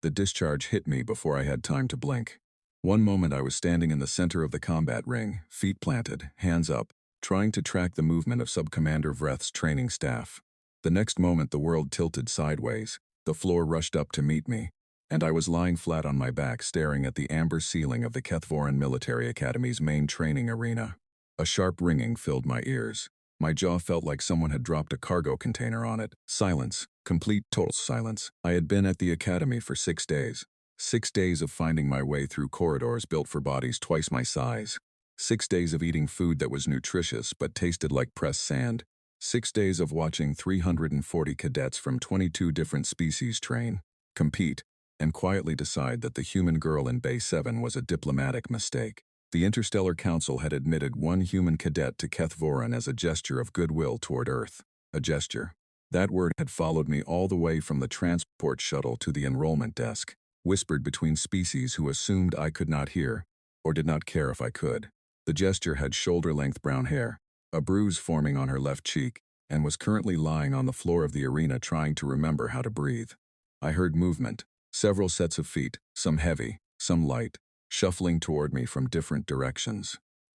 The discharge hit me before I had time to blink. One moment I was standing in the center of the combat ring, feet planted, hands up, trying to track the movement of Sub-Commander Vreth's training staff. The next moment the world tilted sideways, the floor rushed up to meet me, and I was lying flat on my back staring at the amber ceiling of the Kethvoran Military Academy's main training arena. A sharp ringing filled my ears. My jaw felt like someone had dropped a cargo container on it. Silence. Complete total silence. I had been at the academy for 6 days. 6 days of finding my way through corridors built for bodies twice my size. 6 days of eating food that was nutritious but tasted like pressed sand. 6 days of watching 340 cadets from 22 different species train, compete, and quietly decide that the human girl in Bay 7 was a diplomatic mistake. The Interstellar Council had admitted one human cadet to Kethvoran as a gesture of goodwill toward Earth. A gesture. That word had followed me all the way from the transport shuttle to the enrollment desk, whispered between species who assumed I could not hear, or did not care if I could. The gesture had shoulder-length brown hair, a bruise forming on her left cheek, and was currently lying on the floor of the arena trying to remember how to breathe. I heard movement, several sets of feet, some heavy, some light, shuffling toward me from different directions.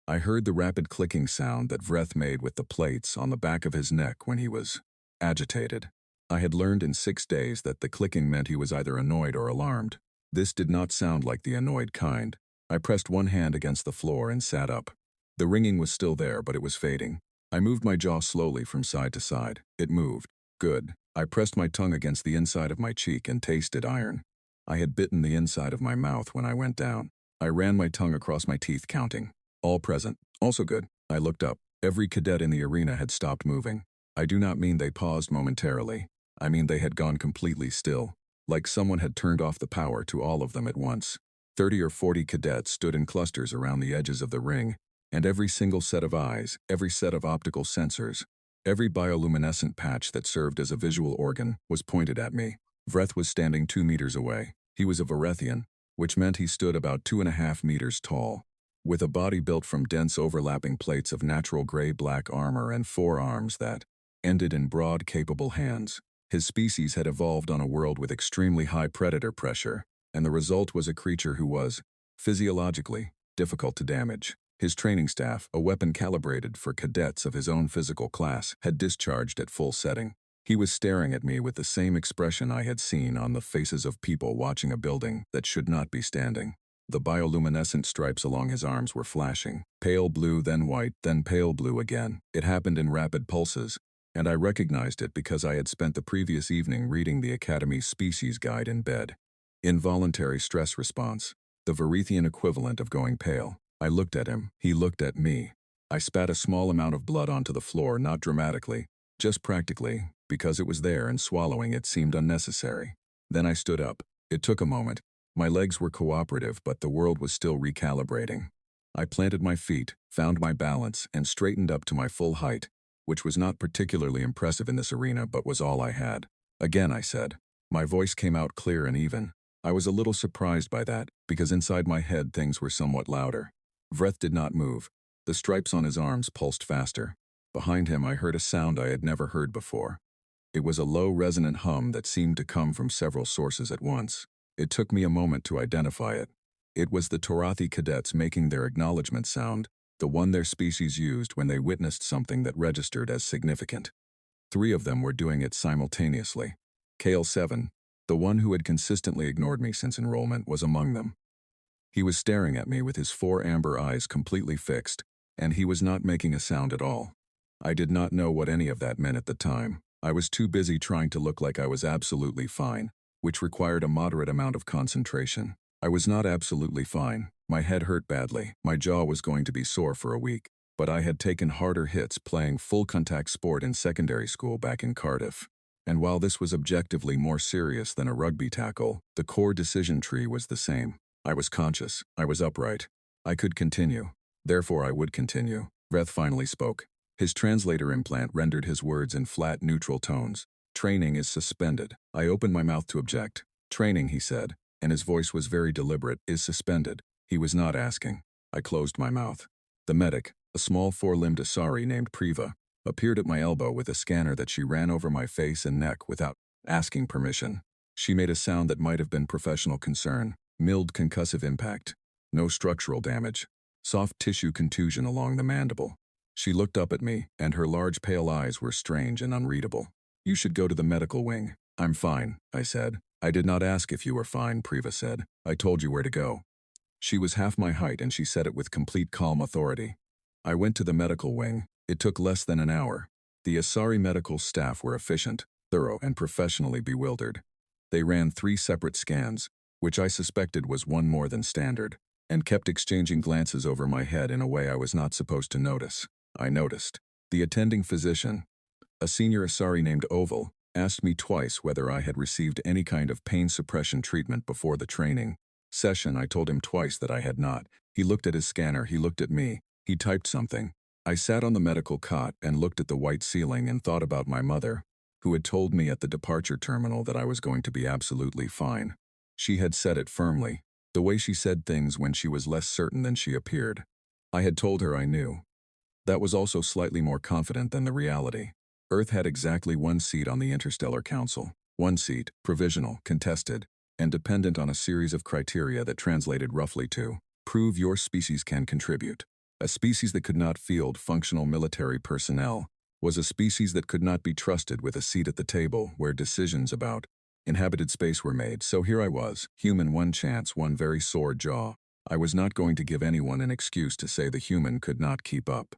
I heard the rapid clicking sound that Vreth made with the plates on the back of his neck when he was agitated. I had learned in 6 days that the clicking meant he was either annoyed or alarmed. This did not sound like the annoyed kind. I pressed one hand against the floor and sat up. The ringing was still there, but it was fading. I moved my jaw slowly from side to side. It moved. Good. I pressed my tongue against the inside of my cheek and tasted iron. I had bitten the inside of my mouth when I went down. I ran my tongue across my teeth, counting. All present. Also good. I looked up. Every cadet in the arena had stopped moving. I do not mean they paused momentarily. I mean they had gone completely still, like someone had turned off the power to all of them at once. 30 or 40 cadets stood in clusters around the edges of the ring, and every single set of eyes, every set of optical sensors, every bioluminescent patch that served as a visual organ was pointed at me. Vreth was standing 2 meters away. He was a Varethian, which meant he stood about 2.5 meters tall, with a body built from dense overlapping plates of natural gray-black armor and 4 arms that ended in broad, capable hands. His species had evolved on a world with extremely high predator pressure, and the result was a creature who was, physiologically, difficult to damage. His training staff, a weapon calibrated for cadets of his own physical class, had discharged at full setting. He was staring at me with the same expression I had seen on the faces of people watching a building that should not be standing. The bioluminescent stripes along his arms were flashing. Pale blue, then white, then pale blue again. It happened in rapid pulses, and I recognized it because I had spent the previous evening reading the Academy's species guide in bed. Involuntary stress response, the Varethian equivalent of going pale. I looked at him, he looked at me. I spat a small amount of blood onto the floor, not dramatically, just practically, because it was there and swallowing it seemed unnecessary. Then I stood up. It took a moment. My legs were cooperative, but the world was still recalibrating. I planted my feet, found my balance, and straightened up to my full height, which was not particularly impressive in this arena but was all I had. Again, I said. My voice came out clear and even. I was a little surprised by that, because inside my head things were somewhat louder. Vreth did not move. The stripes on his arms pulsed faster. Behind him I heard a sound I had never heard before. It was a low resonant hum that seemed to come from several sources at once. It took me a moment to identify it. It was the Torathi cadets making their acknowledgement sound, the one their species used when they witnessed something that registered as significant. 3 of them were doing it simultaneously. Kale 7, the one who had consistently ignored me since enrollment, was among them. He was staring at me with his 4 amber eyes completely fixed, and he was not making a sound at all. I did not know what any of that meant at the time. I was too busy trying to look like I was absolutely fine, which required a moderate amount of concentration. I was not absolutely fine. My head hurt badly. My jaw was going to be sore for a week, but I had taken harder hits playing full-contact sport in secondary school back in Cardiff. And while this was objectively more serious than a rugby tackle, the core decision tree was the same. I was conscious. I was upright. I could continue. Therefore, I would continue. Vreth finally spoke. His translator implant rendered his words in flat, neutral tones. Training is suspended. I opened my mouth to object. Training, he said, and his voice was very deliberate, is suspended. He was not asking. I closed my mouth. The medic, a small 4-limbed Asari named Priva, appeared at my elbow with a scanner that she ran over my face and neck without asking permission. She made a sound that might have been professional concern. Mild concussive impact. No structural damage. Soft tissue contusion along the mandible. She looked up at me, and her large pale eyes were strange and unreadable. You should go to the medical wing. I'm fine, I said. I did not ask if you were fine, Priva said. I told you where to go. She was half my height and she said it with complete calm authority. I went to the medical wing. It took less than an hour. The Asari medical staff were efficient, thorough, and professionally bewildered. They ran 3 separate scans, which I suspected was one more than standard, and kept exchanging glances over my head in a way I was not supposed to notice. I noticed. The attending physician, a senior Asari named Oval, asked me twice whether I had received any kind of pain suppression treatment before the training session. I told him twice that I had not. He looked at his scanner, he looked at me, he typed something. I sat on the medical cot and looked at the white ceiling and thought about my mother, who had told me at the departure terminal that I was going to be absolutely fine. She had said it firmly, the way she said things when she was less certain than she appeared. I had told her I knew. That was also slightly more confident than the reality. Earth had exactly 1 seat on the Interstellar Council. 1 seat, provisional, contested, and dependent on a series of criteria that translated roughly to prove your species can contribute. A species that could not field functional military personnel was a species that could not be trusted with a seat at the table where decisions about inhabited space were made. So here I was, human, 1 chance, 1 very sore jaw. I was not going to give anyone an excuse to say the human could not keep up.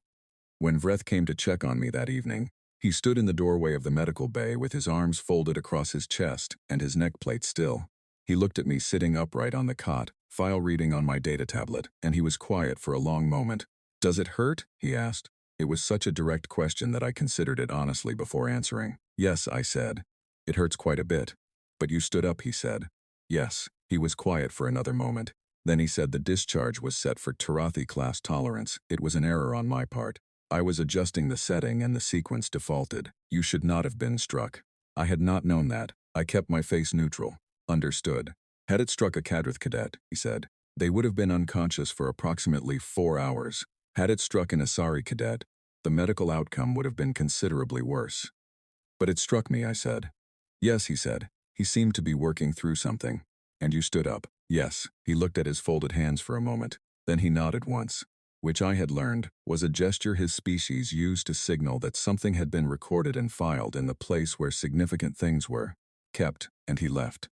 When Vreth came to check on me that evening, he stood in the doorway of the medical bay with his arms folded across his chest and his neck plate still. He looked at me sitting upright on the cot, file reading on my data tablet, and he was quiet for a long moment. Does it hurt? He asked. It was such a direct question that I considered it honestly before answering. Yes, I said. It hurts quite a bit. But you stood up, he said. Yes. He was quiet for another moment. Then he said the discharge was set for Tarathi class tolerance. It was an error on my part. I was adjusting the setting and the sequence defaulted. You should not have been struck. I had not known that. I kept my face neutral. Understood. Had it struck a Kadrith cadet, he said, they would have been unconscious for approximately 4 hours. Had it struck an Asari cadet, the medical outcome would have been considerably worse. But it struck me, I said. Yes, he said. He seemed to be working through something. And you stood up. Yes. He looked at his folded hands for a moment. Then he nodded once, which I had learned was a gesture his species used to signal that something had been recorded and filed in the place where significant things were kept, and he left.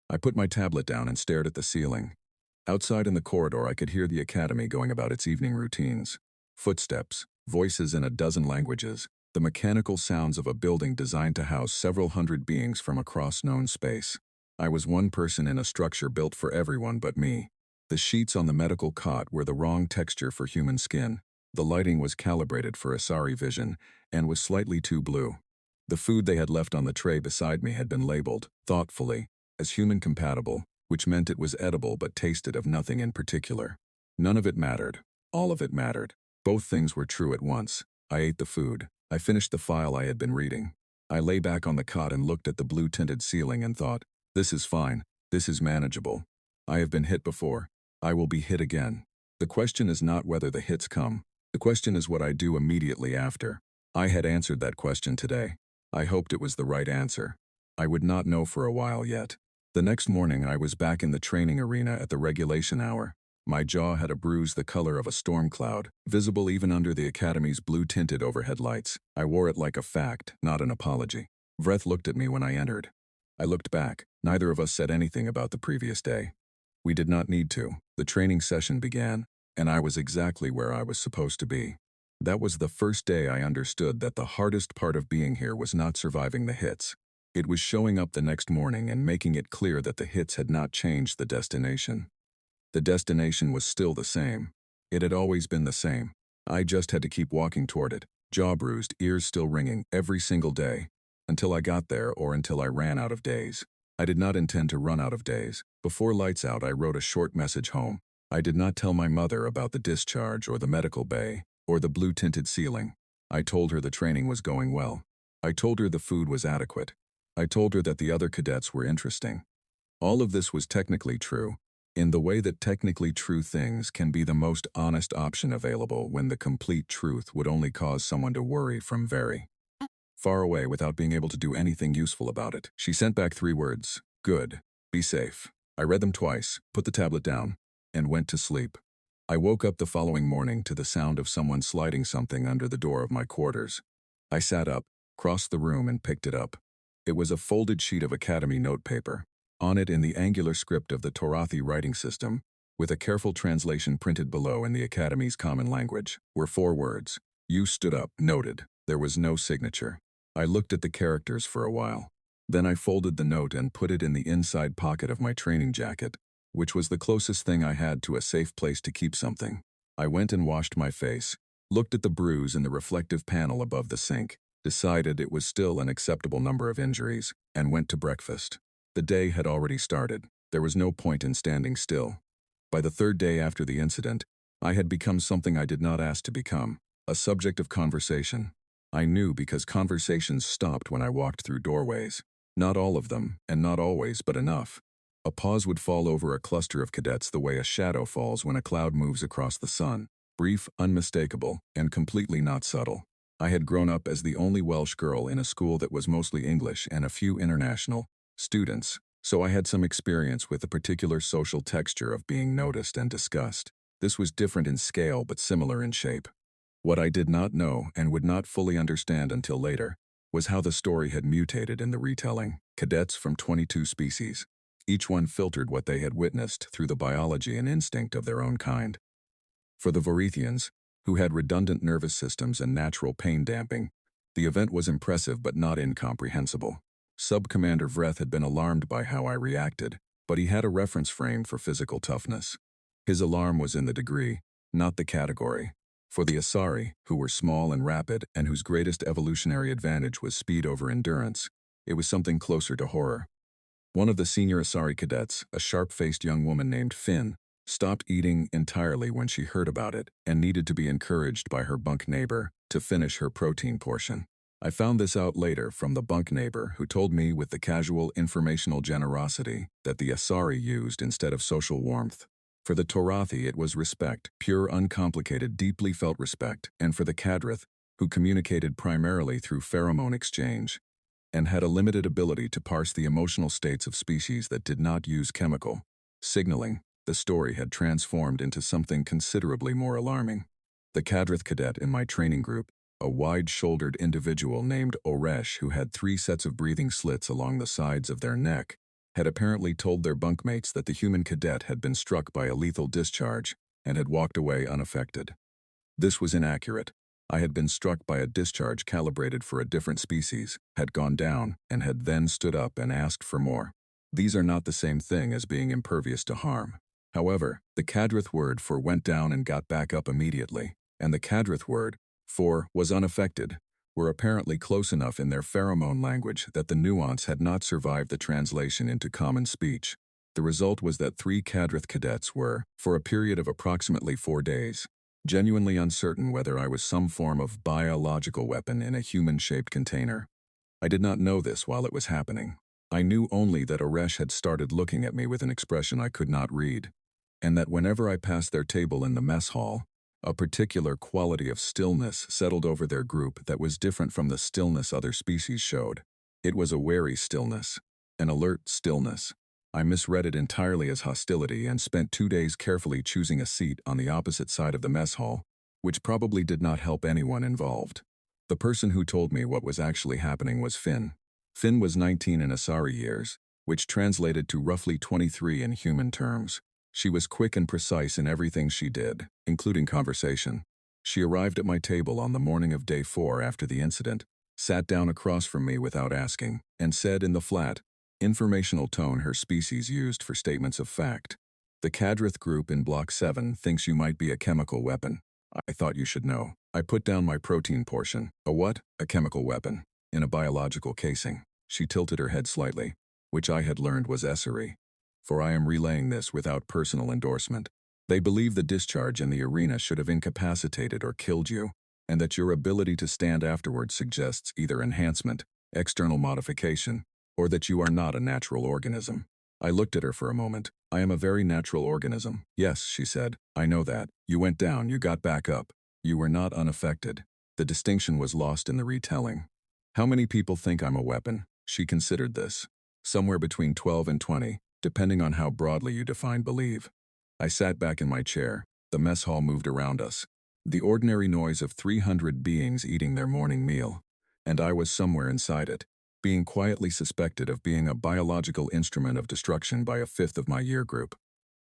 I put my tablet down and stared at the ceiling. Outside in the corridor, I could hear the academy going about its evening routines. Footsteps, voices in a dozen languages, the mechanical sounds of a building designed to house several hundred beings from across known space. I was 1 person in a structure built for everyone but me. The sheets on the medical cot were the wrong texture for human skin. The lighting was calibrated for Asari vision and was slightly too blue. The food they had left on the tray beside me had been labeled, thoughtfully, as human compatible, which meant it was edible but tasted of nothing in particular. None of it mattered. All of it mattered. Both things were true at once. I ate the food. I finished the file I had been reading. I lay back on the cot and looked at the blue-tinted ceiling and thought, this is fine. This is manageable. I have been hit before. I will be hit again. The question is not whether the hits come. The question is what I do immediately after. I had answered that question today. I hoped it was the right answer. I would not know for a while yet. The next morning I was back in the training arena at the regulation hour. My jaw had a bruise the color of a storm cloud, visible even under the academy's blue-tinted overhead lights. I wore it like a fact, not an apology. Vreth looked at me when I entered. I looked back. Neither of us said anything about the previous day. We did not need to. The training session began, and I was exactly where I was supposed to be. That was the first day I understood that the hardest part of being here was not surviving the hits. It was showing up the next morning and making it clear that the hits had not changed the destination. The destination was still the same. It had always been the same. I just had to keep walking toward it, jaw bruised, ears still ringing, every single day, until I got there or until I ran out of days. I did not intend to run out of days. Before lights out, I wrote a short message home. I did not tell my mother about the discharge or the medical bay or the blue-tinted ceiling. I told her the training was going well. I told her the food was adequate. I told her that the other cadets were interesting. All of this was technically true, in the way that technically true things can be the most honest option available when the complete truth would only cause someone to worry from very far away without being able to do anything useful about it. She sent back 3 words. Good. Be safe. I read them twice, put the tablet down, and went to sleep. I woke up the following morning to the sound of someone sliding something under the door of my quarters. I sat up, crossed the room, and picked it up. It was a folded sheet of Academy notepaper. On it, in the angular script of the Torathi writing system, with a careful translation printed below in the Academy's common language, were 4 words. You stood up, noted. There was no signature. I looked at the characters for a while. Then I folded the note and put it in the inside pocket of my training jacket, which was the closest thing I had to a safe place to keep something. I went and washed my face, looked at the bruise in the reflective panel above the sink, decided it was still an acceptable number of injuries, and went to breakfast. The day had already started. There was no point in standing still. By the 3rd day after the incident, I had become something I did not ask to become, a subject of conversation. I knew because conversations stopped when I walked through doorways. Not all of them, and not always, but enough. A pause would fall over a cluster of cadets the way a shadow falls when a cloud moves across the sun. Brief, unmistakable, and completely not subtle. I had grown up as the only Welsh girl in a school that was mostly English and a few international students, so I had some experience with the particular social texture of being noticed and discussed. This was different in scale but similar in shape. What I did not know, and would not fully understand until later, was how the story had mutated in the retelling. Cadets from 22 species. Each one filtered what they had witnessed through the biology and instinct of their own kind. For the Vorithians, who had redundant nervous systems and natural pain damping, the event was impressive but not incomprehensible. Sub-Commander Vreth had been alarmed by how I reacted, but he had a reference frame for physical toughness. His alarm was in the degree, not the category. For the Asari, who were small and rapid and whose greatest evolutionary advantage was speed over endurance, it was something closer to horror. One of the senior Asari cadets, a sharp-faced young woman named Finn, stopped eating entirely when she heard about it and needed to be encouraged by her bunk neighbor to finish her protein portion. I found this out later from the bunk neighbor who told me with the casual informational generosity that the Asari used instead of social warmth. For the Torathi it was respect, pure uncomplicated deeply felt respect, and for the Kadrith, who communicated primarily through pheromone exchange, and had a limited ability to parse the emotional states of species that did not use chemical signaling, the story had transformed into something considerably more alarming. The Kadrith cadet in my training group, a wide-shouldered individual named Oresh who had 3 sets of breathing slits along the sides of their neck, had apparently told their bunkmates that the human cadet had been struck by a lethal discharge and had walked away unaffected. This was inaccurate. I had been struck by a discharge calibrated for a different species, had gone down, and had then stood up and asked for more. These are not the same thing as being impervious to harm. However, the Kadrith word for went down and got back up immediately, and the Kadrith word for was unaffected, were apparently close enough in their pheromone language that the nuance had not survived the translation into common speech. The result was that 3 Kadrith cadets were, for a period of approximately 4 days, genuinely uncertain whether I was some form of biological weapon in a human-shaped container. I did not know this while it was happening. I knew only that Oresh had started looking at me with an expression I could not read, and that whenever I passed their table in the mess hall, a particular quality of stillness settled over their group that was different from the stillness other species showed. It was a wary stillness, an alert stillness. I misread it entirely as hostility and spent 2 days carefully choosing a seat on the opposite side of the mess hall, which probably did not help anyone involved. The person who told me what was actually happening was Finn. Finn was 19 in Asari years, which translated to roughly 23 in human terms. She was quick and precise in everything she did, including conversation. She arrived at my table on the morning of day 4 after the incident, sat down across from me without asking, and said in the flat, informational tone her species used for statements of fact, "The Kadrith group in Block 7 thinks you might be a chemical weapon. I thought you should know." I put down my protein portion. "A what?" "A chemical weapon. In a biological casing." She tilted her head slightly, which I had learned was essery. For I am relaying this without personal endorsement. They believe the discharge in the arena should have incapacitated or killed you, and that your ability to stand afterwards suggests either enhancement, external modification, or that you are not a natural organism. I looked at her for a moment. "I am a very natural organism." "Yes," she said, "I know that. You went down, you got back up. You were not unaffected." The distinction was lost in the retelling. How many people think I'm a weapon? She considered this. Somewhere between 12 and 20, depending on how broadly you define believe. I sat back in my chair. The mess hall moved around us. The ordinary noise of 300 beings eating their morning meal. And I was somewhere inside it, being quietly suspected of being a biological instrument of destruction by a fifth of my year group.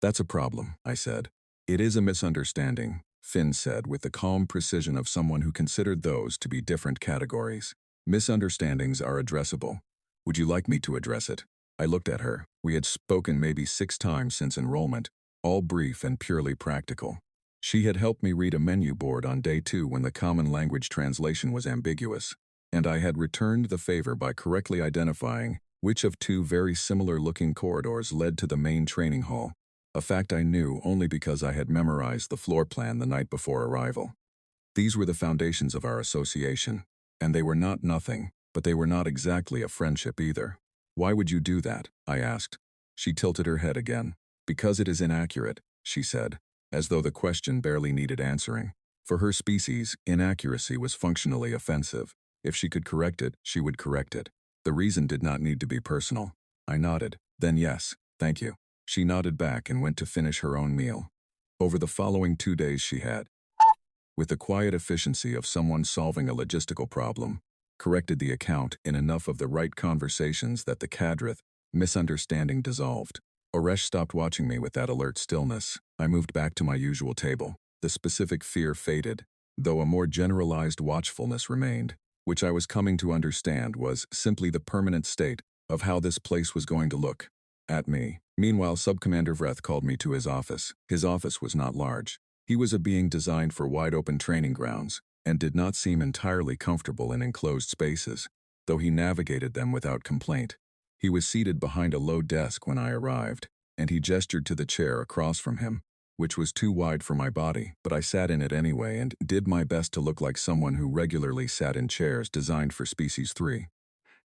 That's a problem, I said. It is a misunderstanding, Finn said with the calm precision of someone who considered those to be different categories. Misunderstandings are addressable. Would you like me to address it? I looked at her. We had spoken maybe 6 times since enrollment, all brief and purely practical. She had helped me read a menu board on day 2 when the common language translation was ambiguous, and I had returned the favor by correctly identifying which of 2 very similar-looking corridors led to the main training hall, a fact I knew only because I had memorized the floor plan the night before arrival. These were the foundations of our association, and they were not nothing, but they were not exactly a friendship either. Why would you do that? I asked. She tilted her head again. Because it is inaccurate, she said, as though the question barely needed answering. For her species, inaccuracy was functionally offensive. If she could correct it, she would correct it. The reason did not need to be personal. I nodded. Then yes, thank you. She nodded back and went to finish her own meal. Over the following 2 days she had, with the quiet efficiency of someone solving a logistical problem, corrected the account in enough of the right conversations that the cadreth misunderstanding dissolved. Oresh stopped watching me with that alert stillness. I moved back to my usual table. The specific fear faded, though a more generalized watchfulness remained, which I was coming to understand was simply the permanent state of how this place was going to look at me. Meanwhile, Subcommander Vreth called me to his office. His office was not large. He was a being designed for wide-open training grounds, and did not seem entirely comfortable in enclosed spaces, though he navigated them without complaint. He was seated behind a low desk when I arrived, and he gestured to the chair across from him, which was too wide for my body, but I sat in it anyway and did my best to look like someone who regularly sat in chairs designed for Species 3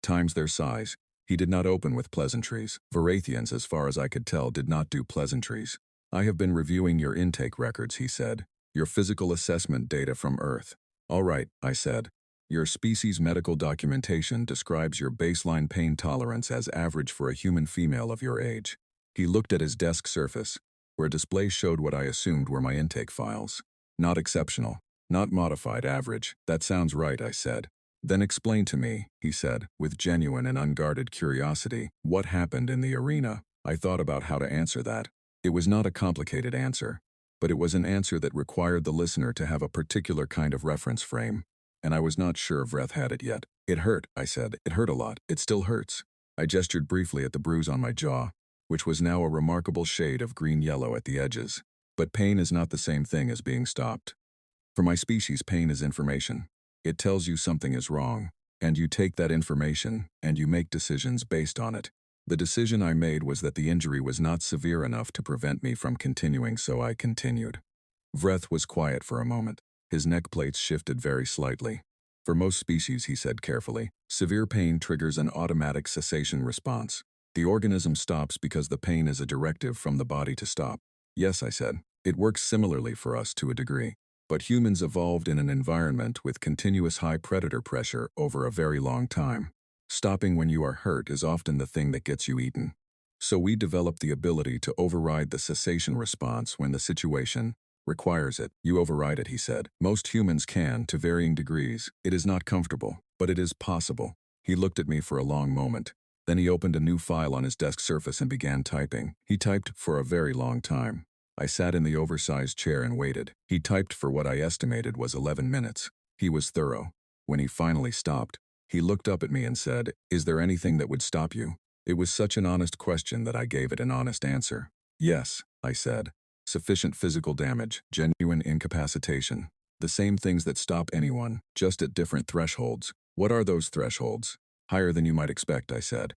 times their size. He did not open with pleasantries. Varathians, as far as I could tell, did not do pleasantries. I have been reviewing your intake records, he said. Your physical assessment data from Earth. All right, I said. Your species medical documentation describes your baseline pain tolerance as average for a human female of your age. He looked at his desk surface, where a display showed what I assumed were my intake files. Not exceptional. Not modified, average. That sounds right, I said. Then explain to me, he said, with genuine and unguarded curiosity, what happened in the arena. I thought about how to answer that. It was not a complicated answer, but it was an answer that required the listener to have a particular kind of reference frame, and I was not sure Vreth had it yet. It hurt, I said. It hurt a lot. It still hurts. I gestured briefly at the bruise on my jaw, which was now a remarkable shade of green-yellow at the edges. But pain is not the same thing as being stopped. For my species, pain is information. It tells you something is wrong, and you take that information, and you make decisions based on it. The decision I made was that the injury was not severe enough to prevent me from continuing, so I continued. Vreth was quiet for a moment. His neck plates shifted very slightly. For most species, he said carefully, severe pain triggers an automatic cessation response. The organism stops because the pain is a directive from the body to stop. Yes, I said. It works similarly for us to a degree. But humans evolved in an environment with continuous high predator pressure over a very long time. Stopping when you are hurt is often the thing that gets you eaten. So we developed the ability to override the cessation response when the situation requires it. You override it, he said. Most humans can, to varying degrees. It is not comfortable, but it is possible. He looked at me for a long moment. Then he opened a new file on his desk surface and began typing. He typed for a very long time. I sat in the oversized chair and waited. He typed for what I estimated was 11 minutes. He was thorough. When he finally stopped, he looked up at me and said, "Is there anything that would stop you?" It was such an honest question that I gave it an honest answer. Yes, I said. Sufficient physical damage, genuine incapacitation. The same things that stop anyone, just at different thresholds. What are those thresholds? Higher than you might expect, I said.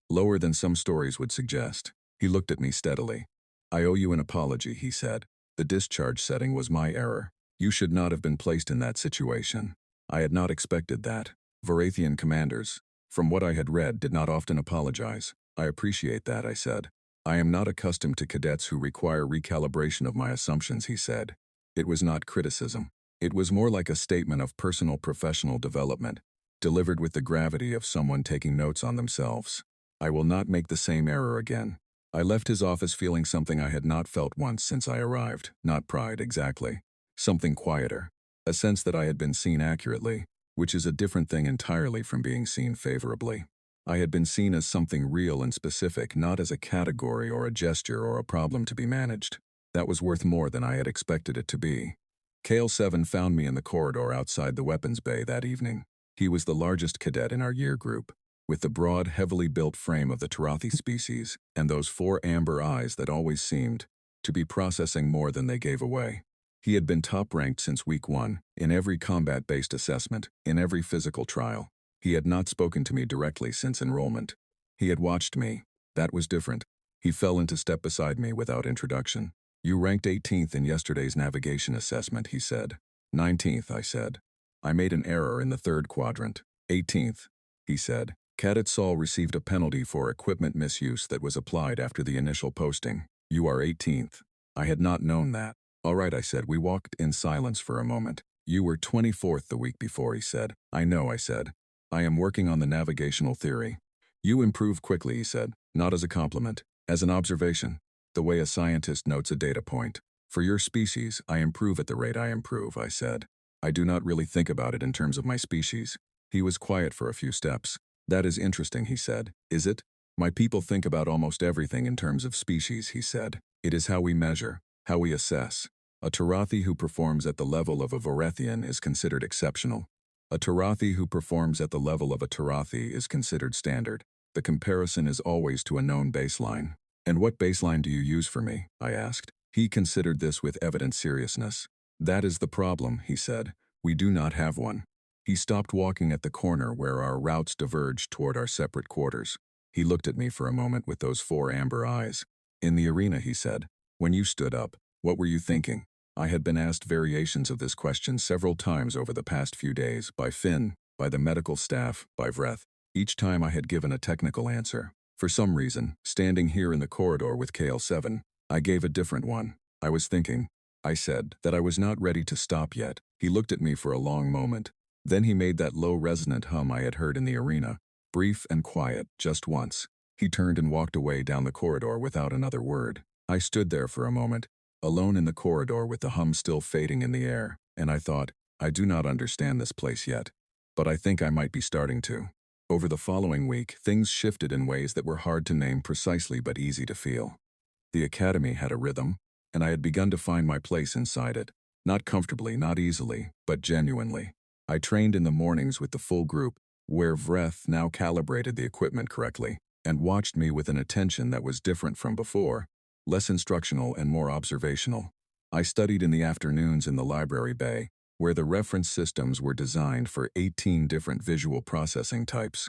Lower than some stories would suggest. He looked at me steadily. I owe you an apology, he said. The discharge setting was my error. You should not have been placed in that situation. I had not expected that. Varathian commanders, from what I had read, did not often apologize. I appreciate that, I said. I am not accustomed to cadets who require recalibration of my assumptions, he said. It was not criticism. It was more like a statement of personal professional development, delivered with the gravity of someone taking notes on themselves. I will not make the same error again. I left his office feeling something I had not felt once since I arrived. Not pride, exactly. Something quieter. A sense that I had been seen accurately, which is a different thing entirely from being seen favorably. I had been seen as something real and specific, not as a category or a gesture or a problem to be managed. That was worth more than I had expected it to be. Kale 7 found me in the corridor outside the weapons bay that evening. He was the largest cadet in our year group, with the broad, heavily built frame of the Tarathi species and those 4 amber eyes that always seemed to be processing more than they gave away. He had been top-ranked since week 1, in every combat-based assessment, in every physical trial. He had not spoken to me directly since enrollment. He had watched me. That was different. He fell into step beside me without introduction. You ranked 18th in yesterday's navigation assessment, he said. 19th, I said. I made an error in the 3rd quadrant. 18th, he said. Cadet Saul received a penalty for equipment misuse that was applied after the initial posting. You are 18th. I had not known that. All right, I said. We walked in silence for a moment. You were 24th the week before, he said. I know, I said. I am working on the navigational theory. You improve quickly, he said, not as a compliment, as an observation, the way a scientist notes a data point. For your species, I improve at the rate I improve, I said. I do not really think about it in terms of my species. He was quiet for a few steps. That is interesting, he said. Is it? My people think about almost everything in terms of species, he said. It is how we measure, how we assess. A Tarathi who performs at the level of a Varethian is considered exceptional. A Tarathi who performs at the level of a Tarathi is considered standard. The comparison is always to a known baseline. And what baseline do you use for me? I asked. He considered this with evident seriousness. That is the problem, he said. We do not have one. He stopped walking at the corner where our routes diverged toward our separate quarters. He looked at me for a moment with those 4 amber eyes. In the arena, he said. When you stood up, what were you thinking? I had been asked variations of this question several times over the past few days, by Finn, by the medical staff, by Vreth. Each time I had given a technical answer. For some reason, standing here in the corridor with KL7, I gave a different one. I was thinking, I said, that I was not ready to stop yet. He looked at me for a long moment. Then he made that low resonant hum I had heard in the arena, brief and quiet, just once. He turned and walked away down the corridor without another word. I stood there for a moment, alone in the corridor with the hum still fading in the air, and I thought, I do not understand this place yet, but I think I might be starting to. Over the following week, things shifted in ways that were hard to name precisely but easy to feel. The academy had a rhythm, and I had begun to find my place inside it. Not comfortably, not easily, but genuinely. I trained in the mornings with the full group, where Vreth now calibrated the equipment correctly, and watched me with an attention that was different from before, less instructional and more observational. I studied in the afternoons in the library bay, where the reference systems were designed for 18 different visual processing types,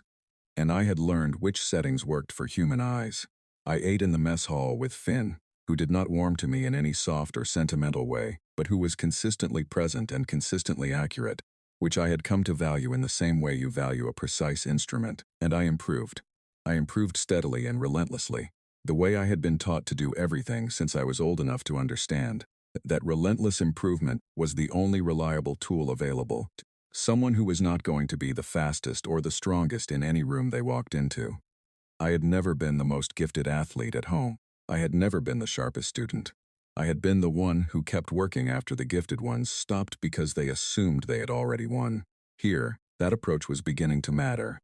and I had learned which settings worked for human eyes. I ate in the mess hall with Finn, who did not warm to me in any soft or sentimental way, but who was consistently present and consistently accurate, which I had come to value in the same way you value a precise instrument, and I improved. I improved steadily and relentlessly, the way I had been taught to do everything since I was old enough to understand that relentless improvement was the only reliable tool available. Someone who was not going to be the fastest or the strongest in any room they walked into. I had never been the most gifted athlete at home. I had never been the sharpest student. I had been the one who kept working after the gifted ones stopped because they assumed they had already won. Here, that approach was beginning to matter.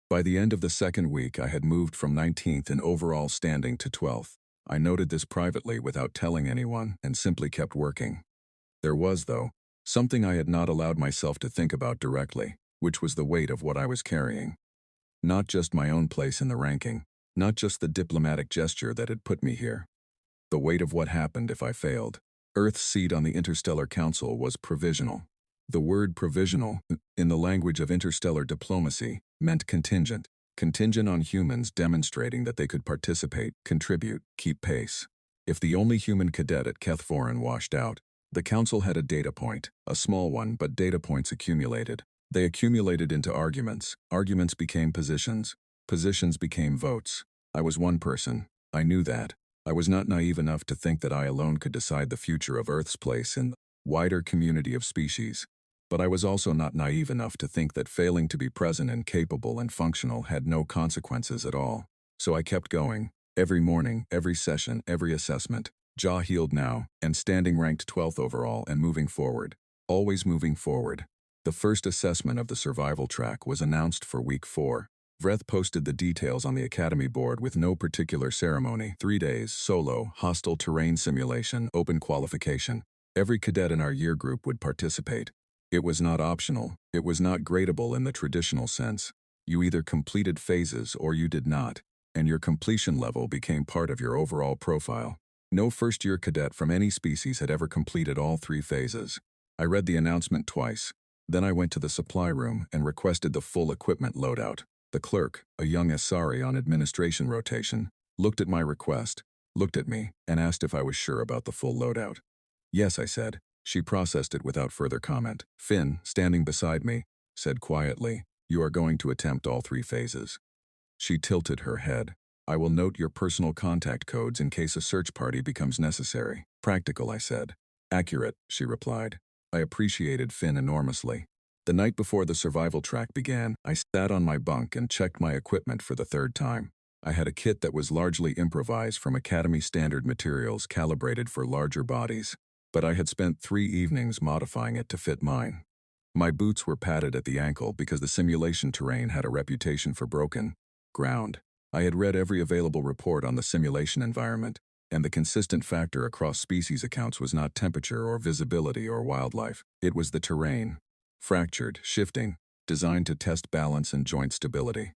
By the end of the second week, I had moved from 19th in overall standing to 12th. I noted this privately without telling anyone and simply kept working. There was, though, something I had not allowed myself to think about directly, which was the weight of what I was carrying. Not just my own place in the ranking, not just the diplomatic gesture that had put me here. The weight of what happened if I failed. Earth's seat on the Interstellar Council was provisional. The word provisional, in the language of interstellar diplomacy, meant contingent. Contingent on humans demonstrating that they could participate, contribute, keep pace. If the only human cadet at Kethforan washed out, the council had a data point, a small one, but data points accumulated. They accumulated into arguments. Arguments became positions. Positions became votes. I was one person. I knew that. I was not naive enough to think that I alone could decide the future of Earth's place in the wider community of species. But I was also not naive enough to think that failing to be present and capable and functional had no consequences at all. So I kept going. Every morning, every session, every assessment. Jaw healed now, and standing ranked 12th overall and moving forward. Always moving forward. The first assessment of the survival track was announced for week 4. Vreth posted the details on the Academy board with no particular ceremony. 3 days, solo, hostile terrain simulation, open qualification. Every cadet in our year group would participate. It was not optional. It was not gradable in the traditional sense. You either completed phases or you did not, and your completion level became part of your overall profile. No first-year cadet from any species had ever completed all 3 phases. I read the announcement twice. Then I went to the supply room and requested the full equipment loadout. The clerk, a young Asari on administration rotation, looked at my request, looked at me, and asked if I was sure about the full loadout. Yes, I said. She processed it without further comment. Finn, standing beside me, said quietly, "You are going to attempt all 3 phases." She tilted her head. "I will note your personal contact codes in case a search party becomes necessary." "Practical," I said. "Accurate," she replied. I appreciated Finn enormously. The night before the survival track began, I sat on my bunk and checked my equipment for the 3rd time. I had a kit that was largely improvised from Academy standard materials calibrated for larger bodies, but I had spent 3 evenings modifying it to fit mine. My boots were padded at the ankle because the simulation terrain had a reputation for broken ground. I had read every available report on the simulation environment, and the consistent factor across species accounts was not temperature or visibility or wildlife. It was the terrain. Fractured, shifting, designed to test balance and joint stability.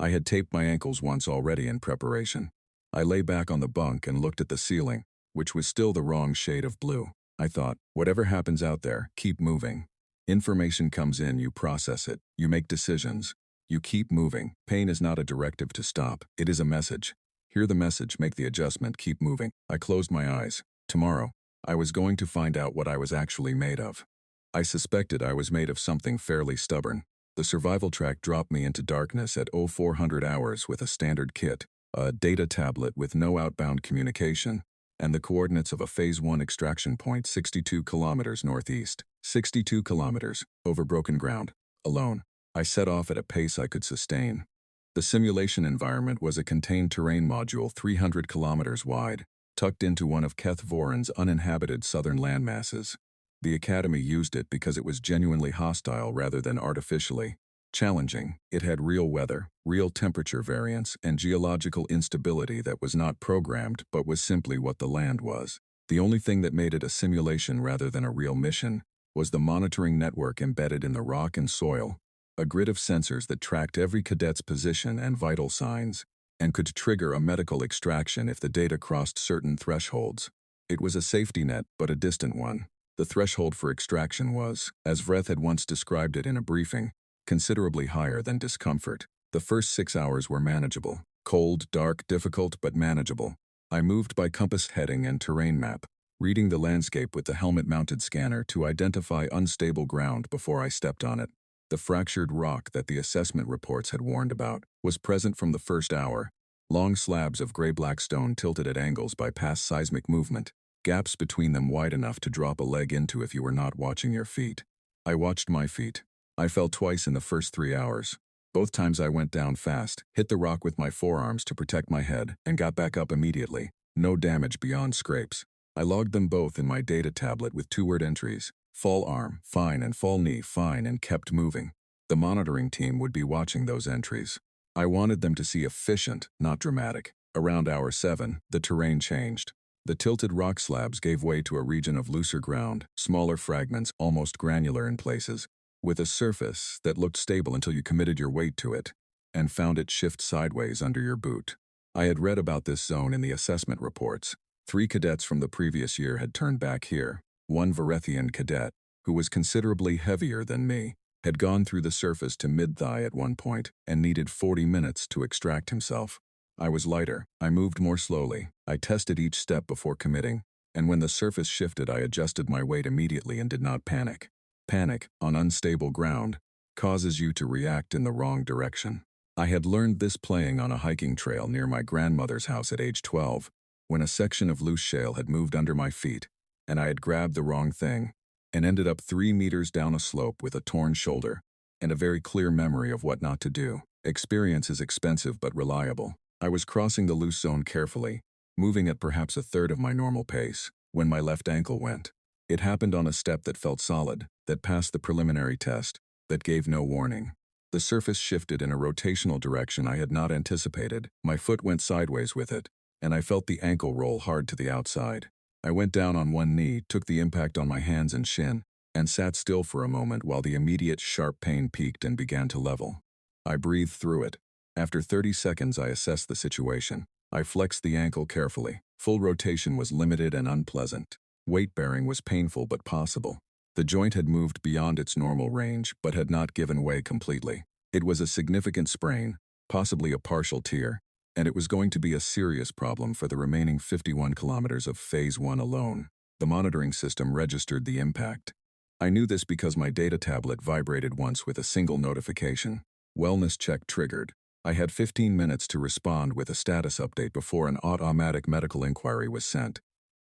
I had taped my ankles once already in preparation. I lay back on the bunk and looked at the ceiling, which was still the wrong shade of blue. I thought, whatever happens out there, keep moving. Information comes in, you process it, you make decisions. You keep moving. Pain is not a directive to stop, it is a message. Hear the message, make the adjustment, keep moving. I closed my eyes. Tomorrow, I was going to find out what I was actually made of. I suspected I was made of something fairly stubborn. The survival track dropped me into darkness at 0400 hours with a standard kit, a data tablet with no outbound communication, and the coordinates of a Phase 1 extraction point 62 kilometers northeast. 62 kilometers, over broken ground, alone. I set off at a pace I could sustain. The simulation environment was a contained terrain module 300 kilometers wide, tucked into one of Keth Voran's uninhabited southern landmasses. The Academy used it because it was genuinely hostile rather than artificially challenging. It had real weather, real temperature variance, and geological instability that was not programmed but was simply what the land was. The only thing that made it a simulation rather than a real mission was the monitoring network embedded in the rock and soil, a grid of sensors that tracked every cadet's position and vital signs, and could trigger a medical extraction if the data crossed certain thresholds. It was a safety net, but a distant one. The threshold for extraction was, as Vreth had once described it in a briefing, considerably higher than discomfort. The first 6 hours were manageable. Cold, dark, difficult, but manageable. I moved by compass heading and terrain map, reading the landscape with the helmet-mounted scanner to identify unstable ground before I stepped on it. The fractured rock that the assessment reports had warned about was present from the first hour. Long slabs of gray-black stone tilted at angles by past seismic movement, gaps between them wide enough to drop a leg into if you were not watching your feet. I watched my feet. I fell twice in the first 3 hours. Both times I went down fast, hit the rock with my forearms to protect my head, and got back up immediately. No damage beyond scrapes. I logged them both in my data tablet with 2-word entries. Fall arm, fine, and fall knee, fine, and kept moving. The monitoring team would be watching those entries. I wanted them to see efficient, not dramatic. Around hour 7, the terrain changed. The tilted rock slabs gave way to a region of looser ground, smaller fragments, almost granular in places, with a surface that looked stable until you committed your weight to it and found it shift sideways under your boot. I had read about this zone in the assessment reports. 3 cadets from the previous year had turned back here. One Varethian cadet, who was considerably heavier than me, had gone through the surface to mid-thigh at one point and needed 40 minutes to extract himself. I was lighter. I moved more slowly. I tested each step before committing, and when the surface shifted I adjusted my weight immediately and did not panic. Panic, on unstable ground, causes you to react in the wrong direction. I had learned this playing on a hiking trail near my grandmother's house at age 12, when a section of loose shale had moved under my feet, and I had grabbed the wrong thing, and ended up 3 meters down a slope with a torn shoulder, and a very clear memory of what not to do. Experience is expensive but reliable. I was crossing the loose zone carefully, moving at perhaps a third of my normal pace, when my left ankle went. It happened on a step that felt solid, that passed the preliminary test, that gave no warning. The surface shifted in a rotational direction I had not anticipated, my foot went sideways with it, and I felt the ankle roll hard to the outside. I went down on one knee, took the impact on my hands and shin, and sat still for a moment while the immediate sharp pain peaked and began to level. I breathed through it. After 30 seconds I assessed the situation. I flexed the ankle carefully. Full rotation was limited and unpleasant. Weight bearing was painful but possible. The joint had moved beyond its normal range but had not given way completely. It was a significant sprain, possibly a partial tear, and it was going to be a serious problem for the remaining 51 kilometers of Phase 1 alone. The monitoring system registered the impact. I knew this because my data tablet vibrated once with a single notification. Wellness check triggered. I had 15 minutes to respond with a status update before an automatic medical inquiry was sent.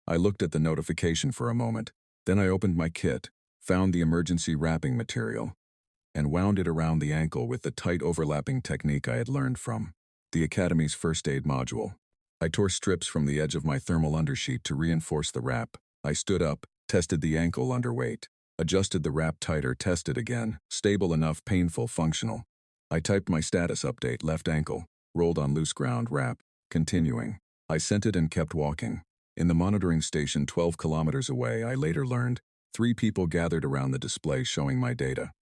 I looked at the notification for a moment, then I opened my kit, found the emergency wrapping material, and wound it around the ankle with the tight overlapping technique I had learned from the Academy's first aid module. I tore strips from the edge of my thermal undersheet to reinforce the wrap. I stood up, tested the ankle under weight, adjusted the wrap tighter, tested again, stable enough, painful, functional. I typed my status update, left ankle, rolled on loose ground, wrap, continuing. I sent it and kept walking. In the monitoring station 12 kilometers away, I later learned, 3 people gathered around the display showing my data.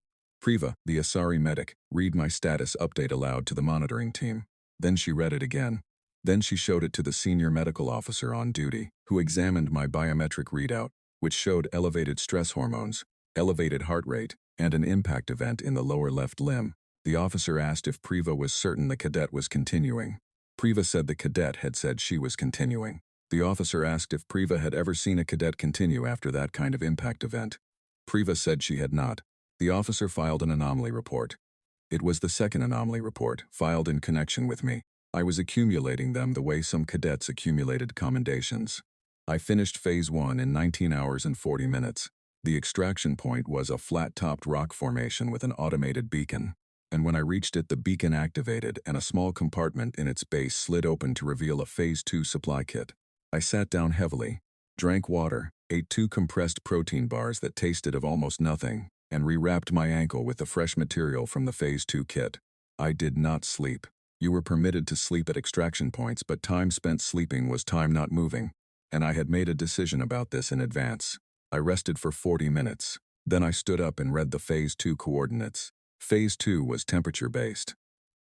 Priva, the Asari medic, read my status update aloud to the monitoring team. Then she read it again. Then she showed it to the senior medical officer on duty, who examined my biometric readout, which showed elevated stress hormones, elevated heart rate, and an impact event in the lower left limb. The officer asked if Priva was certain the cadet was continuing. Priva said the cadet had said she was continuing. The officer asked if Priva had ever seen a cadet continue after that kind of impact event. Priva said she had not. The officer filed an anomaly report. It was the second anomaly report, filed in connection with me. I was accumulating them the way some cadets accumulated commendations. I finished Phase 1 in 19 hours and 40 minutes. The extraction point was a flat-topped rock formation with an automated beacon. And when I reached it, the beacon activated and a small compartment in its base slid open to reveal a Phase 2 supply kit. I sat down heavily, drank water, ate 2 compressed protein bars that tasted of almost nothing, and rewrapped my ankle with the fresh material from the Phase 2 kit. I did not sleep. You were permitted to sleep at extraction points, but time spent sleeping was time not moving, and I had made a decision about this in advance. I rested for 40 minutes. Then I stood up and read the Phase 2 coordinates. Phase 2 was temperature-based.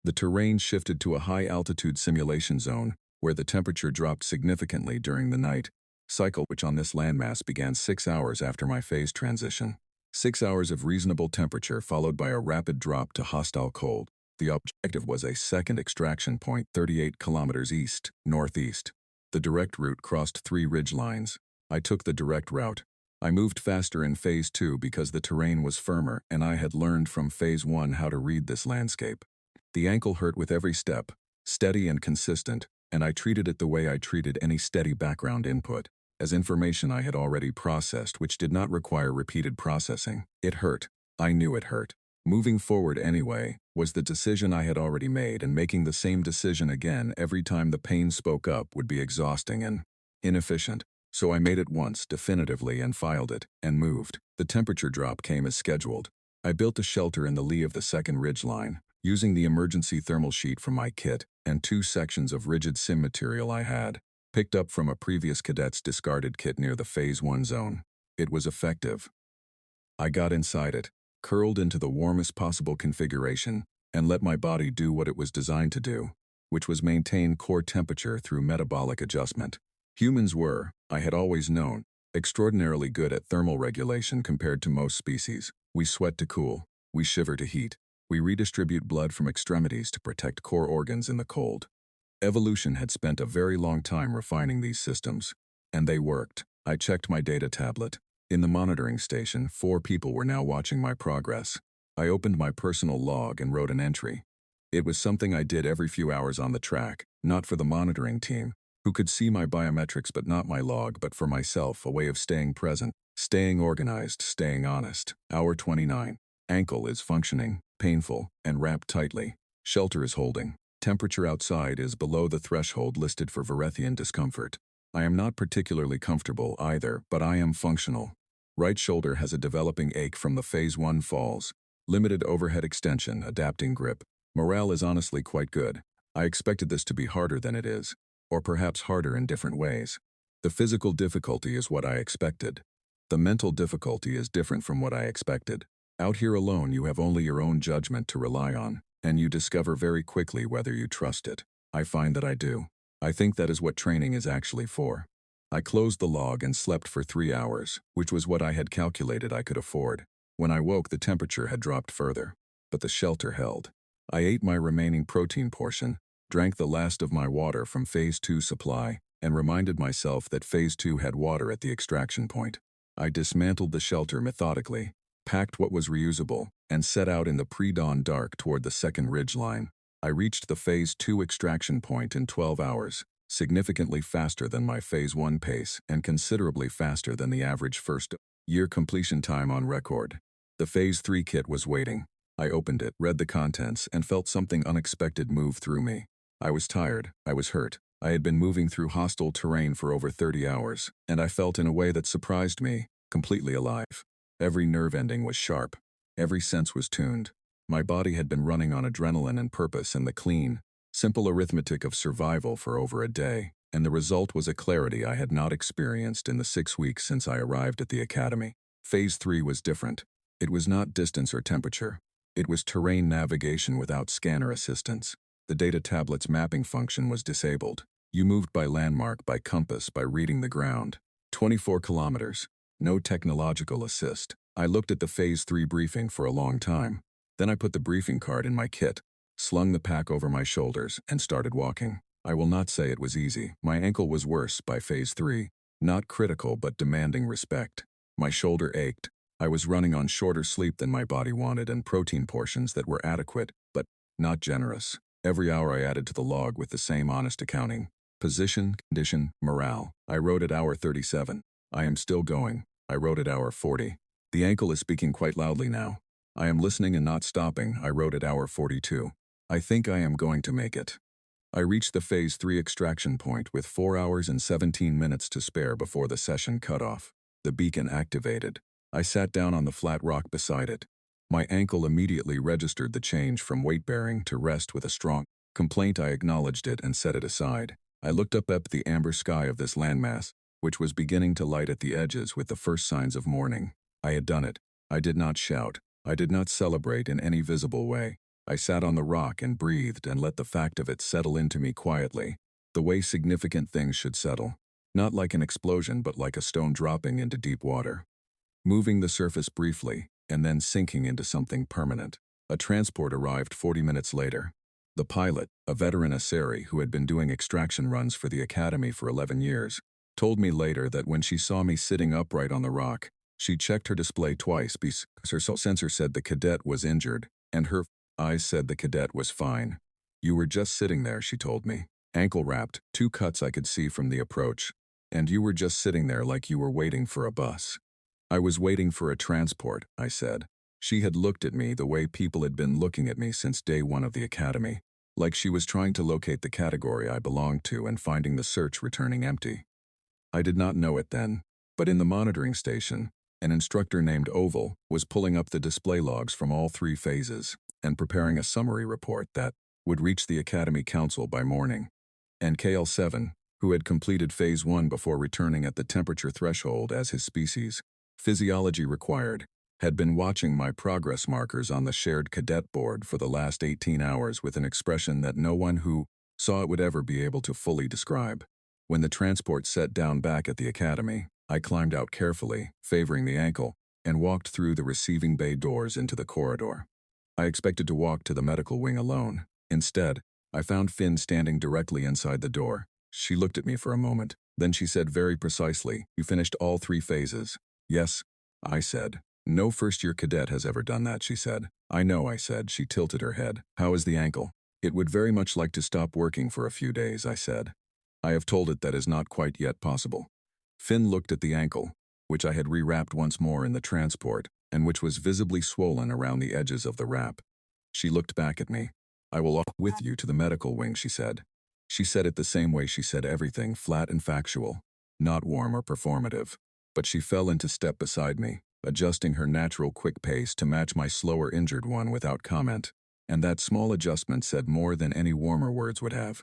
The terrain shifted to a high-altitude simulation zone, where the temperature dropped significantly during the night cycle, which on this landmass began 6 hours after my phase transition. 6 hours of reasonable temperature followed by a rapid drop to hostile cold. The objective was a second extraction point 38 kilometers east-northeast. The direct route crossed 3 ridge lines. I took the direct route. I moved faster in Phase 2 because the terrain was firmer and I had learned from Phase 1 how to read this landscape. The ankle hurt with every step, steady and consistent, and I treated it the way I treated any steady background input, as information I had already processed which did not require repeated processing. It hurt. I knew it hurt. Moving forward anyway was the decision I had already made, and making the same decision again every time the pain spoke up would be exhausting and inefficient. So I made it once, definitively, and filed it, and moved. The temperature drop came as scheduled. I built a shelter in the lee of the second ridge line, using the emergency thermal sheet from my kit and 2 sections of rigid sim material I had, picked up from a previous cadet's discarded kit near the Phase 1 zone. It was effective. I got inside it, curled into the warmest possible configuration, and let my body do what it was designed to do, which was maintain core temperature through metabolic adjustment. Humans were, I had always known, extraordinarily good at thermal regulation compared to most species. We sweat to cool. We shiver to heat. We redistribute blood from extremities to protect core organs in the cold. Evolution had spent a very long time refining these systems, and they worked. I checked my data tablet. In the monitoring station, 4 people were now watching my progress. I opened my personal log and wrote an entry. It was something I did every few hours on the track, not for the monitoring team, who could see my biometrics but not my log, but for myself, a way of staying present, staying organized, staying honest. Hour 29. Ankle is functioning, painful, and wrapped tightly. Shelter is holding. Temperature outside is below the threshold listed for Varethian discomfort. I am not particularly comfortable either, but I am functional. Right shoulder has a developing ache from the Phase 1 falls. Limited overhead extension, adapting grip. Morale is honestly quite good. I expected this to be harder than it is, or perhaps harder in different ways. The physical difficulty is what I expected. The mental difficulty is different from what I expected. Out here alone you have only your own judgment to rely on, and you discover very quickly whether you trust it. I find that I do. I think that is what training is actually for. I closed the log and slept for 3 hours, which was what I had calculated I could afford. When I woke, the temperature had dropped further, but the shelter held. I ate my remaining protein portion, drank the last of my water from Phase 2 supply, and reminded myself that Phase 2 had water at the extraction point. I dismantled the shelter methodically, packed what was reusable, and set out in the pre-dawn dark toward the second ridgeline. I reached the Phase 2 extraction point in 12 hours, significantly faster than my Phase 1 pace and considerably faster than the average first-year completion time on record. The Phase 3 kit was waiting. I opened it, read the contents, and felt something unexpected move through me. I was tired, I was hurt. I had been moving through hostile terrain for over 30 hours, and I felt in a way that surprised me, completely alive. Every nerve ending was sharp. Every sense was tuned. My body had been running on adrenaline and purpose and the clean, simple arithmetic of survival for over a day, and the result was a clarity I had not experienced in the 6 weeks since I arrived at the academy. Phase 3 was different. It was not distance or temperature. It was terrain navigation without scanner assistance. The data tablet's mapping function was disabled. You moved by landmark, by compass, by reading the ground. 24 kilometers. No technological assist. I looked at the Phase 3 briefing for a long time. Then I put the briefing card in my kit, slung the pack over my shoulders, and started walking. I will not say it was easy. My ankle was worse by Phase 3. Not critical, but demanding respect. My shoulder ached. I was running on shorter sleep than my body wanted and protein portions that were adequate, but not generous. Every hour I added to the log with the same honest accounting. Position, condition, morale. I wrote at hour 37. I am still going. I wrote at hour 40. The ankle is speaking quite loudly now. I am listening and not stopping. I wrote at hour 42. I think I am going to make it. I reached the Phase 3 extraction point with 4 hours and 17 minutes to spare before the session cut off. The beacon activated. I sat down on the flat rock beside it. My ankle immediately registered the change from weight-bearing to rest with a strong complaint. I acknowledged it and set it aside. I looked up at the amber sky of this landmass, which was beginning to light at the edges with the first signs of morning. I had done it. I did not shout. I did not celebrate in any visible way. I sat on the rock and breathed and let the fact of it settle into me quietly, the way significant things should settle. Not like an explosion, but like a stone dropping into deep water. Moving the surface briefly, and then sinking into something permanent. A transport arrived 40 minutes later. The pilot, a veteran Asari who had been doing extraction runs for the Academy for 11 years, told me later that when she saw me sitting upright on the rock, she checked her display twice because her sensor said the cadet was injured, and her eyes said the cadet was fine. You were just sitting there, she told me. Ankle wrapped, 2 cuts I could see from the approach. And you were just sitting there like you were waiting for a bus. I was waiting for a transport, I said. She had looked at me the way people had been looking at me since day 1 of the academy, like she was trying to locate the category I belonged to and finding the search returning empty. I did not know it then, but in the monitoring station, an instructor named Oval was pulling up the display logs from all 3 phases and preparing a summary report that would reach the Academy Council by morning. And KL7, who had completed Phase 1 before returning at the temperature threshold as his species, physiology required, had been watching my progress markers on the shared cadet board for the last 18 hours with an expression that no one who saw it would ever be able to fully describe. When the transport set down back at the academy, I climbed out carefully, favoring the ankle, and walked through the receiving bay doors into the corridor. I expected to walk to the medical wing alone. Instead, I found Finn standing directly inside the door. She looked at me for a moment. Then she said very precisely, "You finished all 3 phases." "Yes," I said. "No first-year cadet has ever done that," she said. "I know," I said. She tilted her head. "How is the ankle?" "It would very much like to stop working for a few days," I said. "I have told it that is not quite yet possible." Finn looked at the ankle, which I had rewrapped once more in the transport, and which was visibly swollen around the edges of the wrap. She looked back at me. I will walk with you to the medical wing, she said. She said it the same way she said everything, flat and factual, not warm or performative. But she fell into step beside me, adjusting her natural quick pace to match my slower injured one without comment. And that small adjustment said more than any warmer words would have.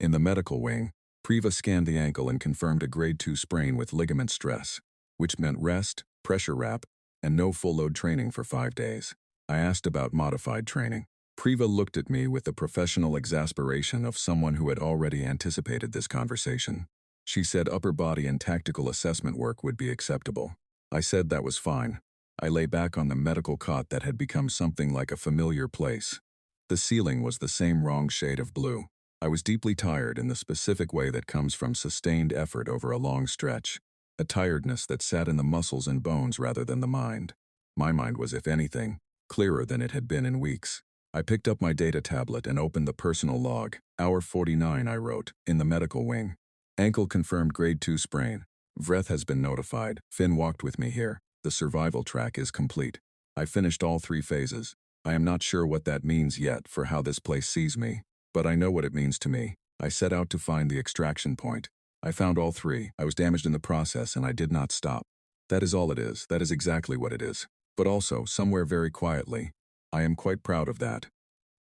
In the medical wing, Priva scanned the ankle and confirmed a grade 2 sprain with ligament stress, which meant rest, pressure wrap, and no full-load training for 5 days. I asked about modified training. Priva looked at me with the professional exasperation of someone who had already anticipated this conversation. She said upper body and tactical assessment work would be acceptable. I said that was fine. I lay back on the medical cot that had become something like a familiar place. The ceiling was the same wrong shade of blue. I was deeply tired in the specific way that comes from sustained effort over a long stretch, a tiredness that sat in the muscles and bones rather than the mind. My mind was, if anything, clearer than it had been in weeks. I picked up my data tablet and opened the personal log. Hour 49, I wrote, in the medical wing. Ankle confirmed grade 2 sprain. Vreth has been notified. Finn walked with me here. The survival track is complete. I finished all 3 phases. I am not sure what that means yet for how this place sees me, but I know what it means to me. I set out to find the extraction point. I found all 3. I was damaged in the process and I did not stop. That is all it is. That is exactly what it is. But also, somewhere very quietly, I am quite proud of that.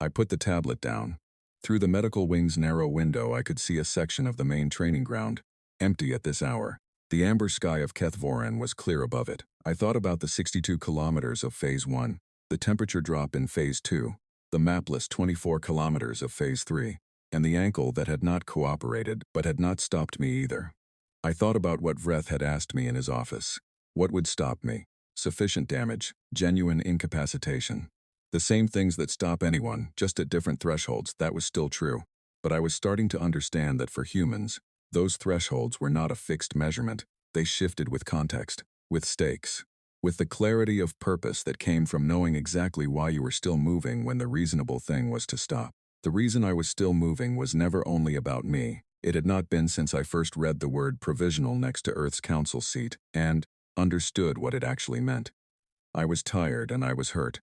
I put the tablet down. Through the medical wing's narrow window I could see a section of the main training ground, empty at this hour. The amber sky of Kethvoran was clear above it. I thought about the 62 kilometers of Phase 1, the temperature drop in Phase 2, the mapless 24 kilometers of Phase 3, and the ankle that had not cooperated but had not stopped me either. I thought about what Vreth had asked me in his office. What would stop me? Sufficient damage, genuine incapacitation. The same things that stop anyone, just at different thresholds. That was still true. But I was starting to understand that for humans, those thresholds were not a fixed measurement. They shifted with context, with stakes, with the clarity of purpose that came from knowing exactly why you were still moving when the reasonable thing was to stop. The reason I was still moving was never only about me. It had not been since I first read the word provisional next to Earth's council seat and understood what it actually meant. I was tired and I was hurt.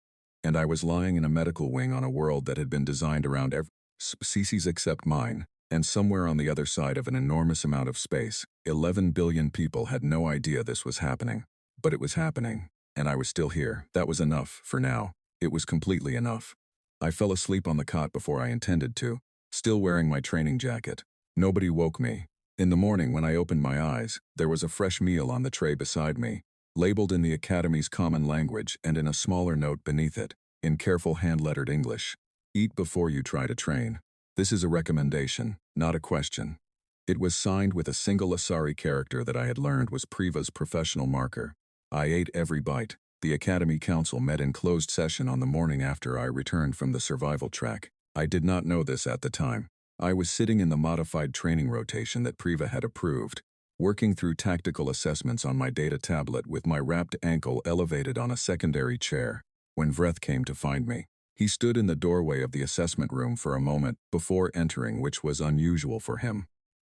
And I was lying in a medical wing on a world that had been designed around every species except mine, and somewhere on the other side of an enormous amount of space, 11 billion people had no idea this was happening. But it was happening, and I was still here. That was enough, for now. It was completely enough. I fell asleep on the cot before I intended to, still wearing my training jacket. Nobody woke me. In the morning when I opened my eyes, there was a fresh meal on the tray beside me, labeled in the Academy's common language and in a smaller note beneath it, in careful hand-lettered English. Eat before you try to train. This is a recommendation, not a question. It was signed with a single Asari character that I had learned was Priva's professional marker. I ate every bite. The Academy Council met in closed session on the morning after I returned from the survival track. I did not know this at the time. I was sitting in the modified training rotation that Priva had approved, working through tactical assessments on my data tablet with my wrapped ankle elevated on a secondary chair, when Vreth came to find me. He stood in the doorway of the assessment room for a moment before entering, which was unusual for him.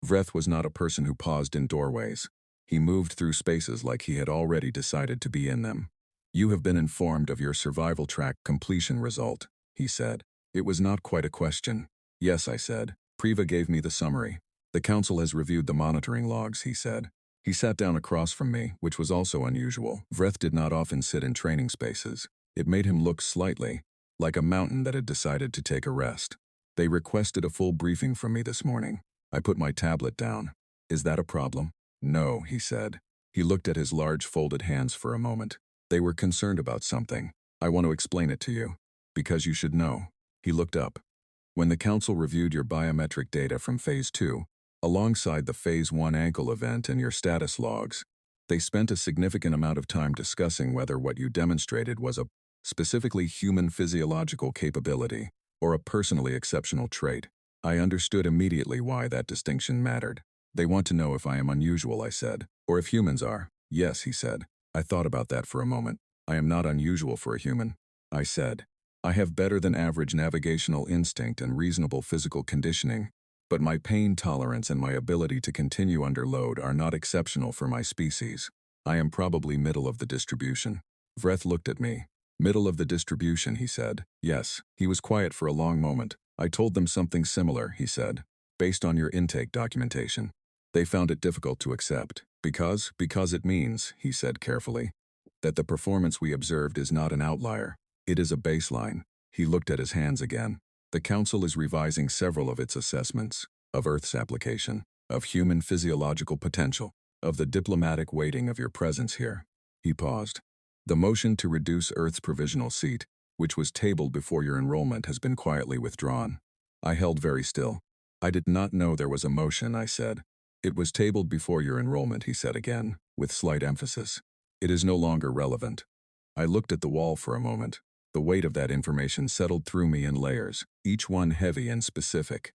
Vreth was not a person who paused in doorways. He moved through spaces like he had already decided to be in them. You have been informed of your survival track completion result, he said. It was not quite a question. Yes, I said. Priva gave me the summary. The council has reviewed the monitoring logs, he said. He sat down across from me, which was also unusual. Vreth did not often sit in training spaces. It made him look slightly like a mountain that had decided to take a rest. They requested a full briefing from me this morning. I put my tablet down. Is that a problem? No, he said. He looked at his large folded hands for a moment. They were concerned about something. I want to explain it to you, because you should know. He looked up. When the council reviewed your biometric data from Phase 2, alongside the Phase 1 ankle event and your status logs, they spent a significant amount of time discussing whether what you demonstrated was a specifically human physiological capability or a personally exceptional trait. I understood immediately why that distinction mattered. They want to know if I am unusual, I said, or if humans are. Yes, he said. I thought about that for a moment. I am not unusual for a human, I said. I have better than average navigational instinct and reasonable physical conditioning, but my pain tolerance and my ability to continue under load are not exceptional for my species. I am probably middle of the distribution. Vreth looked at me. Middle of the distribution, he said. Yes. He was quiet for a long moment. I told them something similar, he said. Based on your intake documentation. They found it difficult to accept. Because it means, he said carefully, that the performance we observed is not an outlier. It is a baseline. He looked at his hands again. The Council is revising several of its assessments, of Earth's application, of human physiological potential, of the diplomatic weighting of your presence here. He paused. The motion to reduce Earth's provisional seat, which was tabled before your enrollment, has been quietly withdrawn. I held very still. I did not know there was a motion, I said. It was tabled before your enrollment, he said again, with slight emphasis. It is no longer relevant. I looked at the wall for a moment. The weight of that information settled through me in layers, each one heavy and specific.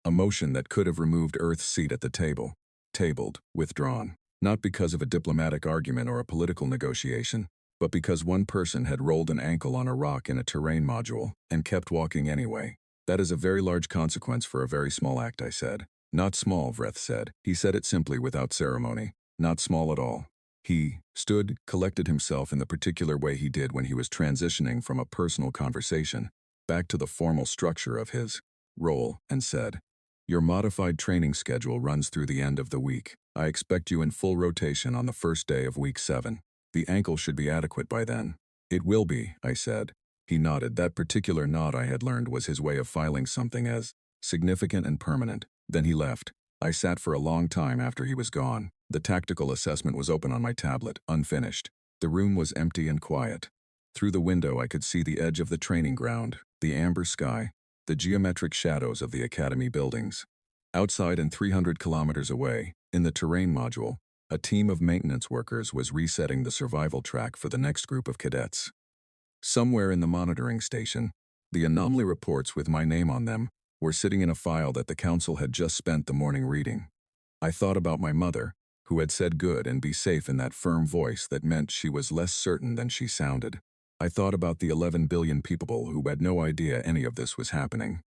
A motion that could have removed Earth's seat at the table. Tabled, withdrawn. Not because of a diplomatic argument or a political negotiation, but because one person had rolled an ankle on a rock in a terrain module and kept walking anyway. That is a very large consequence for a very small act, I said. Not small, Vreth said. He said it simply without ceremony. Not small at all. He stood, collected himself in the particular way he did when he was transitioning from a personal conversation back to the formal structure of his role, and said, Your modified training schedule runs through the end of the week. I expect you in full rotation on the first day of week 7. The ankle should be adequate by then. It will be, I said. He nodded. That particular nod, I had learned, was his way of filing something as significant and permanent. Then he left. I sat for a long time after he was gone. The tactical assessment was open on my tablet, unfinished. The room was empty and quiet. Through the window I could see the edge of the training ground, the amber sky, the geometric shadows of the academy buildings. Outside and 300 kilometers away, in the terrain module, a team of maintenance workers was resetting the survival track for the next group of cadets. Somewhere in the monitoring station, the anomaly reports with my name on them were sitting in a file that the Council had just spent the morning reading. I thought about my mother, who had said good and be safe in that firm voice that meant she was less certain than she sounded. I thought about the 11 billion people who had no idea any of this was happening.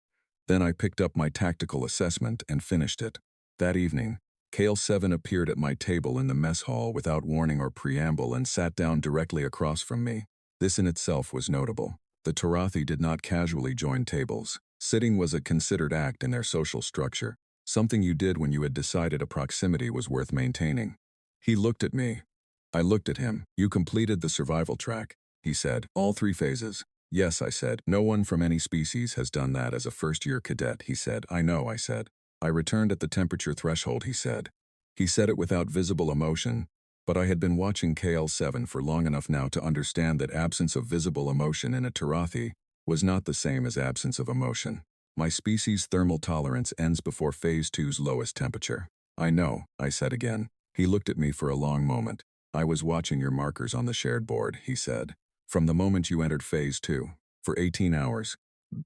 Then I picked up my tactical assessment and finished it. That evening, Kale 7 appeared at my table in the mess hall without warning or preamble and sat down directly across from me. This in itself was notable. The Tarathi did not casually join tables. Sitting was a considered act in their social structure, something you did when you had decided a proximity was worth maintaining. He looked at me. I looked at him. You completed the survival track, he said. All 3 phases. Yes, I said. No one from any species has done that as a first-year cadet, he said. I know, I said. I returned at the temperature threshold, he said. He said it without visible emotion, but I had been watching KL7 for long enough now to understand that absence of visible emotion in a Tarathi was not the same as absence of emotion. My species' thermal tolerance ends before Phase 2's lowest temperature. I know, I said again. He looked at me for a long moment. I was watching your markers on the shared board, he said. From the moment you entered Phase 2. For 18 hours.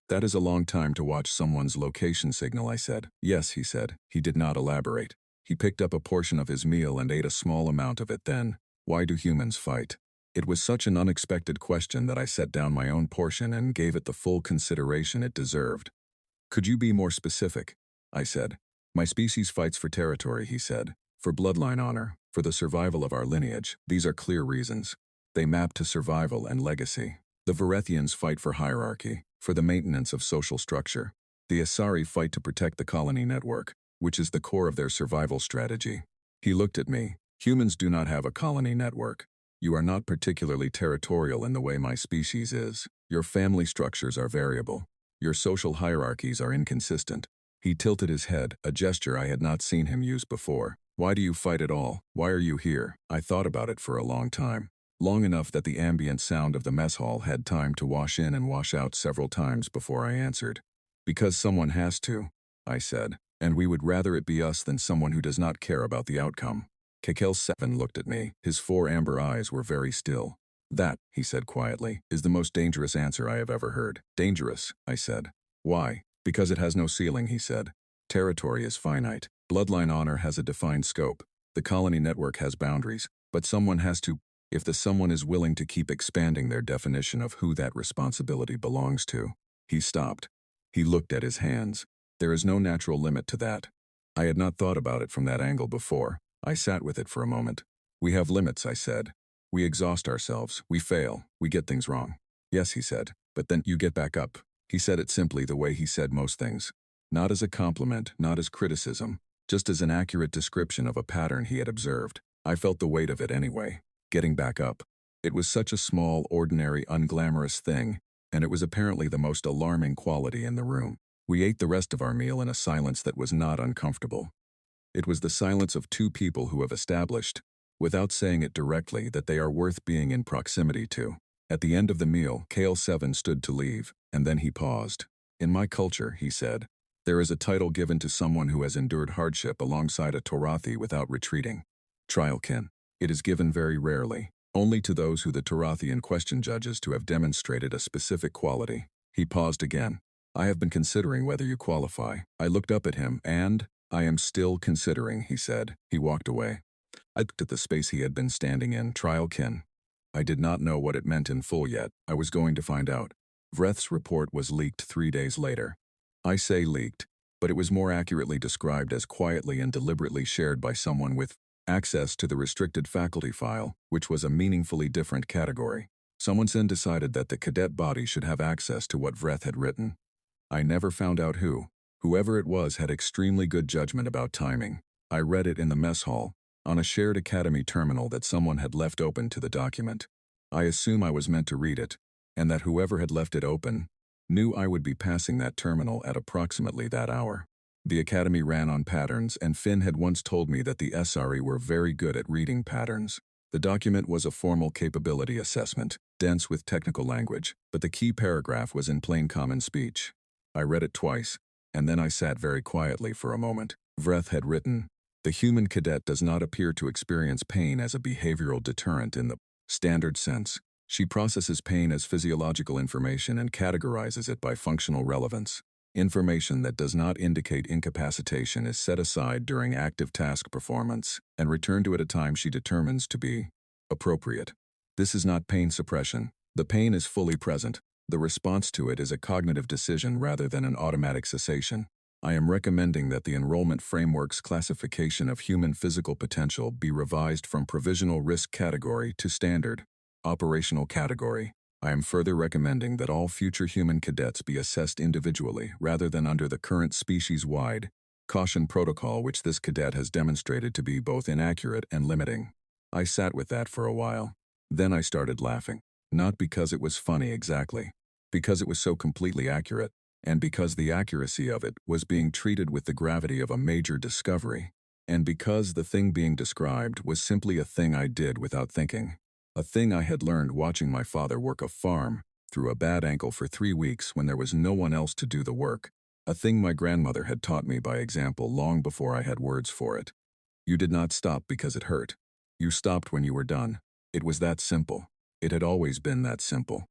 That is a long time to watch someone's location signal, I said. Yes, he said. He did not elaborate. He picked up a portion of his meal and ate a small amount of it then. Why do humans fight? It was such an unexpected question that I set down my own portion and gave it the full consideration it deserved. Could you be more specific? I said. My species fights for territory, he said. For bloodline honor, for the survival of our lineage. These are clear reasons. They map to survival and legacy. The Varethians fight for hierarchy, for the maintenance of social structure. The Asari fight to protect the colony network, which is the core of their survival strategy. He looked at me. Humans do not have a colony network. You are not particularly territorial in the way my species is. Your family structures are variable. Your social hierarchies are inconsistent. He tilted his head, a gesture I had not seen him use before. Why do you fight at all? Why are you here? I thought about it for a long time. Long enough that the ambient sound of the mess hall had time to wash in and wash out several times before I answered. Because someone has to, I said, and we would rather it be us than someone who does not care about the outcome. Kekel 7 looked at me. His 4 amber eyes were very still. That, he said quietly, is the most dangerous answer I have ever heard. Dangerous, I said. Why? Because it has no ceiling, he said. Territory is finite. Bloodline honor has a defined scope. The colony network has boundaries, but someone has to, if the someone is willing to keep expanding their definition of who that responsibility belongs to. He stopped. He looked at his hands. There is no natural limit to that. I had not thought about it from that angle before. I sat with it for a moment. We have limits, I said. We exhaust ourselves, we fail, we get things wrong. Yes, he said, but then you get back up. He said it simply the way he said most things. Not as a compliment, not as criticism, just as an accurate description of a pattern he had observed. I felt the weight of it anyway. Getting back up. It was such a small, ordinary, unglamorous thing, and it was apparently the most alarming quality in the room. We ate the rest of our meal in a silence that was not uncomfortable. It was the silence of two people who have established, without saying it directly, that they are worth being in proximity to. At the end of the meal, Kale 7 stood to leave, and then he paused. In my culture, he said, there is a title given to someone who has endured hardship alongside a Torathi without retreating. Trialkin. It is given very rarely, only to those who the Torathi in question judges to have demonstrated a specific quality. He paused again. I have been considering whether you qualify. I looked up at him and, I am still considering, he said. He walked away. I looked at the space he had been standing in, Trialkin. I did not know what it meant in full yet. I was going to find out. Vreth's report was leaked 3 days later. I say leaked, but it was more accurately described as quietly and deliberately shared by someone with access to the restricted faculty file, which was a meaningfully different category. Someone then decided that the cadet body should have access to what Vreth had written. I never found out who. Whoever it was had extremely good judgment about timing. I read it in the mess hall, on a shared academy terminal that someone had left open to the document. I assume I was meant to read it, and that whoever had left it open knew I would be passing that terminal at approximately that hour. The academy ran on patterns, and Finn had once told me that the SRE were very good at reading patterns. The document was a formal capability assessment, dense with technical language, but the key paragraph was in plain common speech. I read it twice, and then I sat very quietly for a moment. Vreth had written, the human cadet does not appear to experience pain as a behavioral deterrent in the standard sense. She processes pain as physiological information and categorizes it by functional relevance. Information that does not indicate incapacitation is set aside during active task performance and returned to at a time she determines to be appropriate. This is not pain suppression. The pain is fully present. The response to it is a cognitive decision rather than an automatic cessation. I am recommending that the enrollment framework's classification of human physical potential be revised from provisional risk category to standard operational category. I am further recommending that all future human cadets be assessed individually rather than under the current species-wide caution protocol, which this cadet has demonstrated to be both inaccurate and limiting. I sat with that for a while. Then I started laughing. Not because it was funny exactly, because it was so completely accurate, and because the accuracy of it was being treated with the gravity of a major discovery, and because the thing being described was simply a thing I did without thinking. A thing I had learned watching my father work a farm through a bad ankle for 3 weeks when there was no one else to do the work. A thing my grandmother had taught me by example long before I had words for it. You did not stop because it hurt. You stopped when you were done. It was that simple. It had always been that simple.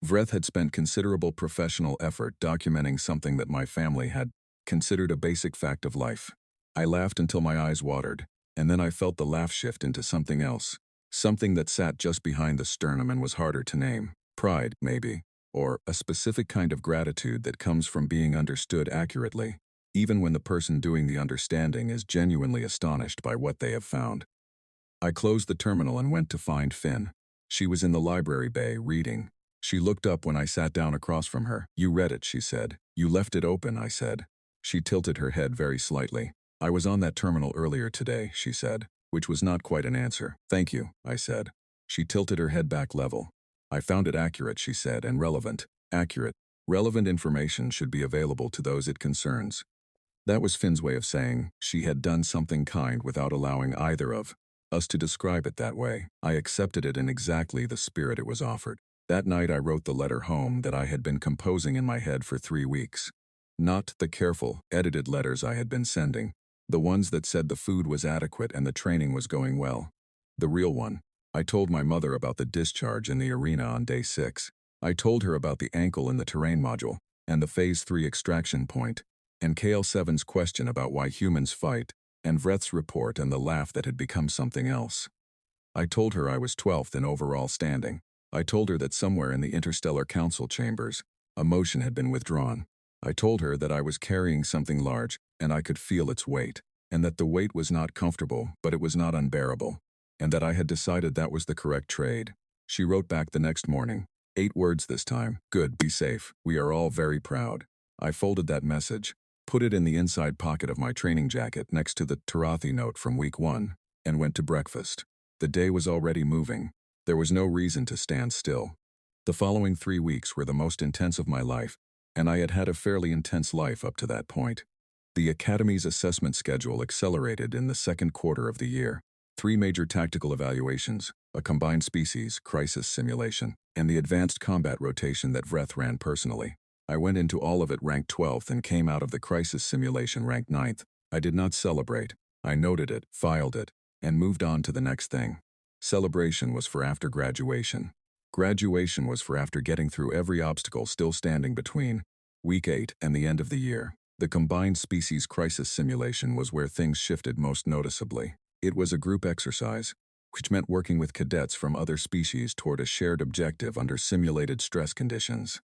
Vreth had spent considerable professional effort documenting something that my family had considered a basic fact of life. I laughed until my eyes watered, and then I felt the laugh shift into something else. Something that sat just behind the sternum and was harder to name. Pride, maybe. Or a specific kind of gratitude that comes from being understood accurately, even when the person doing the understanding is genuinely astonished by what they have found. I closed the terminal and went to find Finn. She was in the library bay, reading. She looked up when I sat down across from her. You read it, she said. You left it open, I said. She tilted her head very slightly. I was on that terminal earlier today, she said, which was not quite an answer. Thank you, I said. She tilted her head back level. I found it accurate, she said, and relevant. Accurate. Relevant information should be available to those it concerns. That was Finn's way of saying she had done something kind without allowing either of us to describe it that way. I accepted it in exactly the spirit it was offered. That night I wrote the letter home that I had been composing in my head for 3 weeks. Not the careful, edited letters I had been sending. The ones that said the food was adequate and the training was going well. The real one. I told my mother about the discharge in the arena on day 6. I told her about the ankle in the terrain module, and the Phase 3 extraction point, and KL7's question about why humans fight, and Vreth's report and the laugh that had become something else. I told her I was 12th in overall standing. I told her that somewhere in the interstellar council chambers, a motion had been withdrawn. I told her that I was carrying something large, and I could feel its weight, and that the weight was not comfortable, but it was not unbearable. and that I had decided that was the correct trade. She wrote back the next morning. 8 words this time. Good, be safe. We are all very proud. I folded that message, put it in the inside pocket of my training jacket next to the Tarathi note from week 1, and went to breakfast. The day was already moving. There was no reason to stand still. The following 3 weeks were the most intense of my life, and I had had a fairly intense life up to that point. The Academy's assessment schedule accelerated in the second quarter of the year. 3 major tactical evaluations, a combined species crisis simulation, and the advanced combat rotation that Vreth ran personally. I went into all of it ranked 12th and came out of the crisis simulation ranked 9th. I did not celebrate. I noted it, filed it, and moved on to the next thing. Celebration was for after graduation. Graduation was for after getting through every obstacle still standing between week 8 and the end of the year. The combined species crisis simulation was where things shifted most noticeably. It was a group exercise, which meant working with cadets from other species toward a shared objective under simulated stress conditions.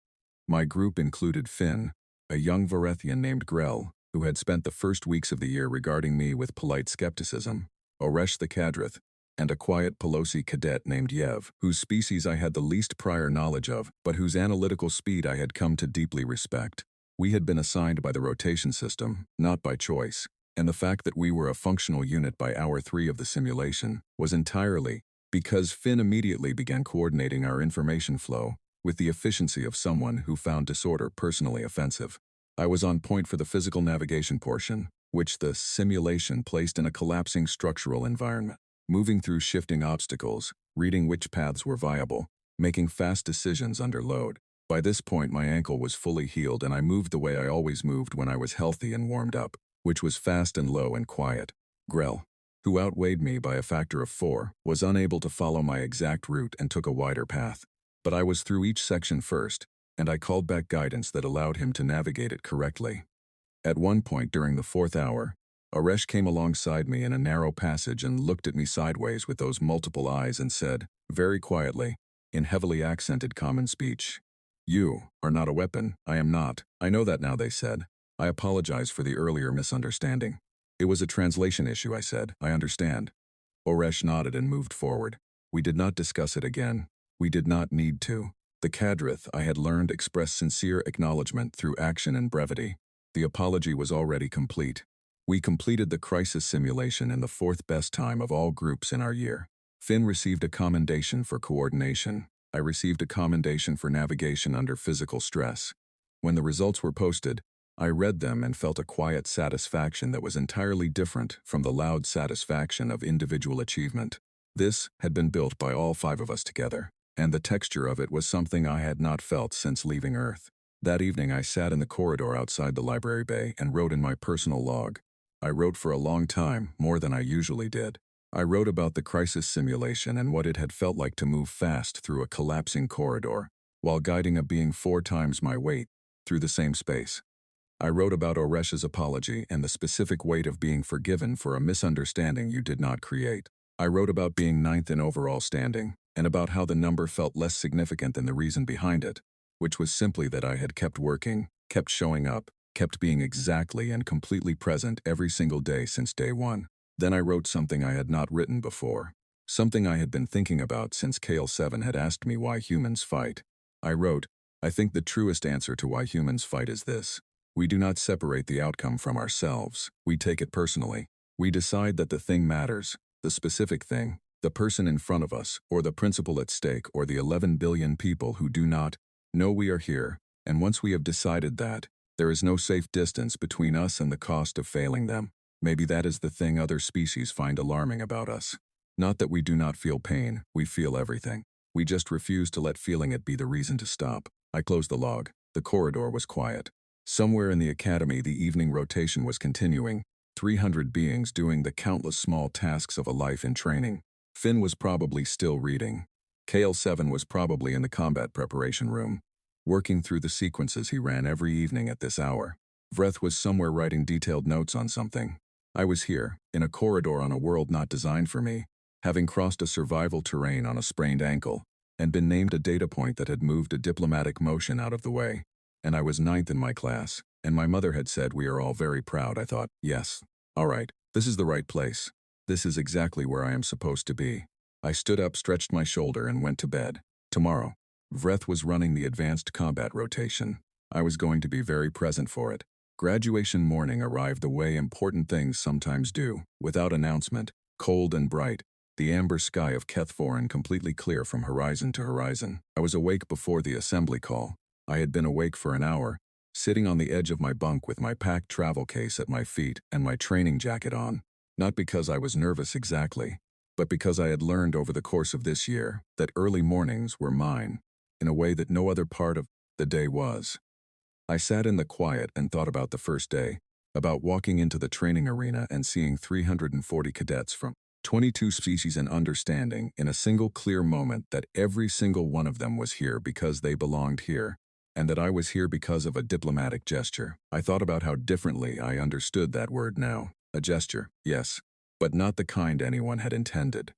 My group included Finn, a young Varethian named Grell, who had spent the first weeks of the year regarding me with polite skepticism, Oresh the Kadrith, and a quiet Pelosi cadet named Yev, whose species I had the least prior knowledge of, but whose analytical speed I had come to deeply respect. We had been assigned by the rotation system, not by choice, and the fact that we were a functional unit by hour 3 of the simulation was entirely because Finn immediately began coordinating our information flow with the efficiency of someone who found disorder personally offensive. I was on point for the physical navigation portion, which the simulation placed in a collapsing structural environment, moving through shifting obstacles, reading which paths were viable, making fast decisions under load. By this point my ankle was fully healed and I moved the way I always moved when I was healthy and warmed up, which was fast and low and quiet. Grell, who outweighed me by a factor of 4, was unable to follow my exact route and took a wider path. But I was through each section first, and I called back guidance that allowed him to navigate it correctly. At one point during the 4th hour, Oresh came alongside me in a narrow passage and looked at me sideways with those multiple eyes and said, very quietly, in heavily accented common speech, "You are not a weapon, I am not." "I know that now," they said. "I apologize for the earlier misunderstanding." "It was a translation issue," I said. "I understand." Oresh nodded and moved forward. We did not discuss it again. We did not need to. The Kadrith, I had learned, expressed sincere acknowledgement through action and brevity. The apology was already complete. We completed the crisis simulation in the 4th best time of all groups in our year. Finn received a commendation for coordination. I received a commendation for navigation under physical stress. When the results were posted, I read them and felt a quiet satisfaction that was entirely different from the loud satisfaction of individual achievement. This had been built by all 5 of us together, and the texture of it was something I had not felt since leaving Earth. That evening I sat in the corridor outside the library bay and wrote in my personal log. I wrote for a long time, more than I usually did. I wrote about the crisis simulation and what it had felt like to move fast through a collapsing corridor, while guiding a being 4 times my weight through the same space. I wrote about Oresh's apology and the specific weight of being forgiven for a misunderstanding you did not create. I wrote about being 9th in overall standing, and about how the number felt less significant than the reason behind it, which was simply that I had kept working, kept showing up, kept being exactly and completely present every single day since day 1. Then I wrote something I had not written before, something I had been thinking about since KL7 had asked me why humans fight. I wrote, "I think the truest answer to why humans fight is this. We do not separate the outcome from ourselves. We take it personally. We decide that the thing matters, the specific thing, the person in front of us, or the principle at stake, or the 11 billion people who do not know we are here, and once we have decided that, there is no safe distance between us and the cost of failing them. Maybe that is the thing other species find alarming about us. Not that we do not feel pain, we feel everything. We just refuse to let feeling it be the reason to stop." I closed the log. The corridor was quiet. Somewhere in the academy the evening rotation was continuing, 300 beings doing the countless small tasks of a life in training. Finn was probably still reading. KL7 was probably in the combat preparation room, working through the sequences he ran every evening at this hour. Vreth was somewhere writing detailed notes on something. I was here, in a corridor on a world not designed for me, having crossed a survival terrain on a sprained ankle, and been named a data point that had moved a diplomatic motion out of the way. And I was 9th in my class, and my mother had said we are all very proud. I thought, yes, all right, this is the right place. This is exactly where I am supposed to be. I stood up, stretched my shoulder, and went to bed. Tomorrow. Vreth was running the advanced combat rotation. I was going to be very present for it. Graduation morning arrived the way important things sometimes do, without announcement, cold and bright, the amber sky of Kethforan completely clear from horizon to horizon. I was awake before the assembly call. I had been awake for an hour, sitting on the edge of my bunk with my packed travel case at my feet and my training jacket on. Not because I was nervous exactly, but because I had learned over the course of this year that early mornings were mine, in a way that no other part of the day was. I sat in the quiet and thought about the first day, about walking into the training arena and seeing 340 cadets from 22 species and understanding in a single clear moment that every single one of them was here because they belonged here, and that I was here because of a diplomatic gesture. I thought about how differently I understood that word now. A gesture, yes, but not the kind anyone had intended.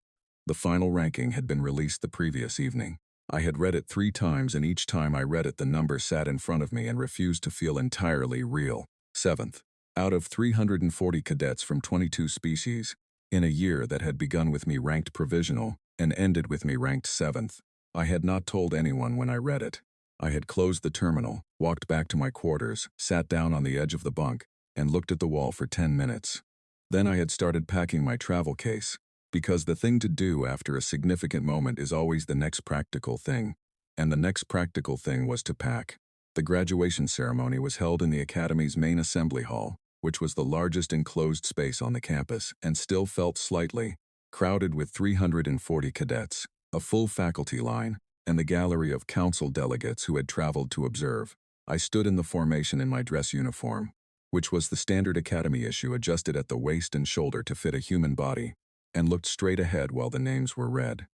The final ranking had been released the previous evening. I had read it 3 times, and each time I read it the number sat in front of me and refused to feel entirely real. 7th. Out of 340 cadets from 22 species, in a year that had begun with me ranked provisional and ended with me ranked 7th. I had not told anyone when I read it. I had closed the terminal, walked back to my quarters, sat down on the edge of the bunk, and looked at the wall for 10 minutes. Then I had started packing my travel case, because the thing to do after a significant moment is always the next practical thing, and the next practical thing was to pack. The graduation ceremony was held in the Academy's main assembly hall, which was the largest enclosed space on the campus and still felt slightly crowded with 340 cadets, a full faculty line, and the gallery of council delegates who had traveled to observe. I stood in the formation in my dress uniform, which was the standard Academy issue adjusted at the waist and shoulder to fit a human body, and looked straight ahead while the names were read.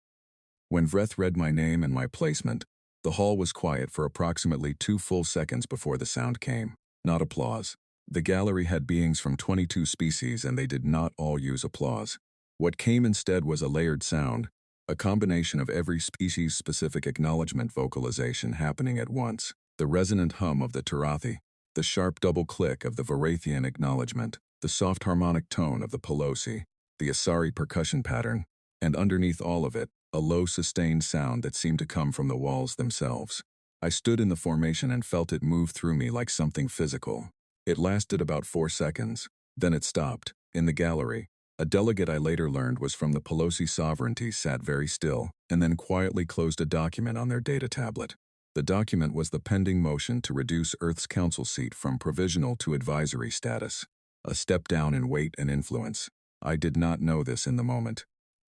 When Vreth read my name and my placement, the hall was quiet for approximately 2 full seconds before the sound came. Not applause. The gallery had beings from 22 species and they did not all use applause. What came instead was a layered sound, a combination of every species-specific acknowledgement vocalization happening at once. The resonant hum of the Tarathi, the sharp double click of the Varathian acknowledgement, the soft harmonic tone of the Pelosi, the Asari percussion pattern, and underneath all of it, a low sustained sound that seemed to come from the walls themselves. I stood in the formation and felt it move through me like something physical. It lasted about 4 seconds, then it stopped. In the gallery, a delegate I later learned was from the Pelosi sovereignty sat very still and then quietly closed a document on their data tablet. The document was the pending motion to reduce Earth's council seat from provisional to advisory status, a step down in weight and influence. I did not know this in the moment.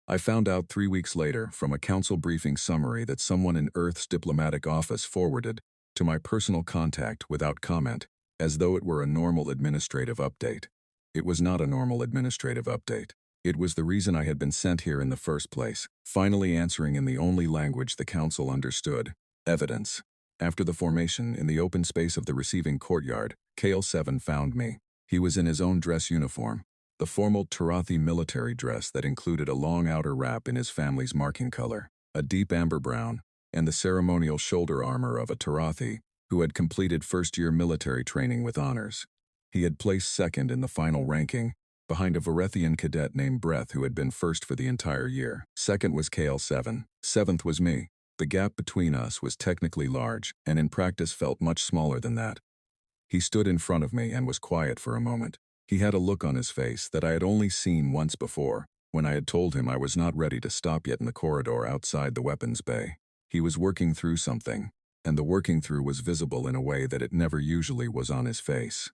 I found out 3 weeks later from a council briefing summary that someone in Earth's diplomatic office forwarded to my personal contact without comment, as though it were a normal administrative update. It was not a normal administrative update. It was the reason I had been sent here in the first place, finally answering in the only language the council understood: evidence. After the formation, in the open space of the receiving courtyard, KL7 found me. He was in his own dress uniform, the formal Tarathi military dress that included a long outer wrap in his family's marking color, a deep amber brown, and the ceremonial shoulder armor of a Tarathi who had completed first-year military training with honors. He had placed second in the final ranking, behind a Varethian cadet named Breth who had been first for the entire year. Second was KL7. 7th was me. The gap between us was technically large, and in practice felt much smaller than that. He stood in front of me and was quiet for a moment. He had a look on his face that I had only seen once before, when I had told him I was not ready to stop yet in the corridor outside the weapons bay. He was working through something, and the working through was visible in a way that it never usually was on his face.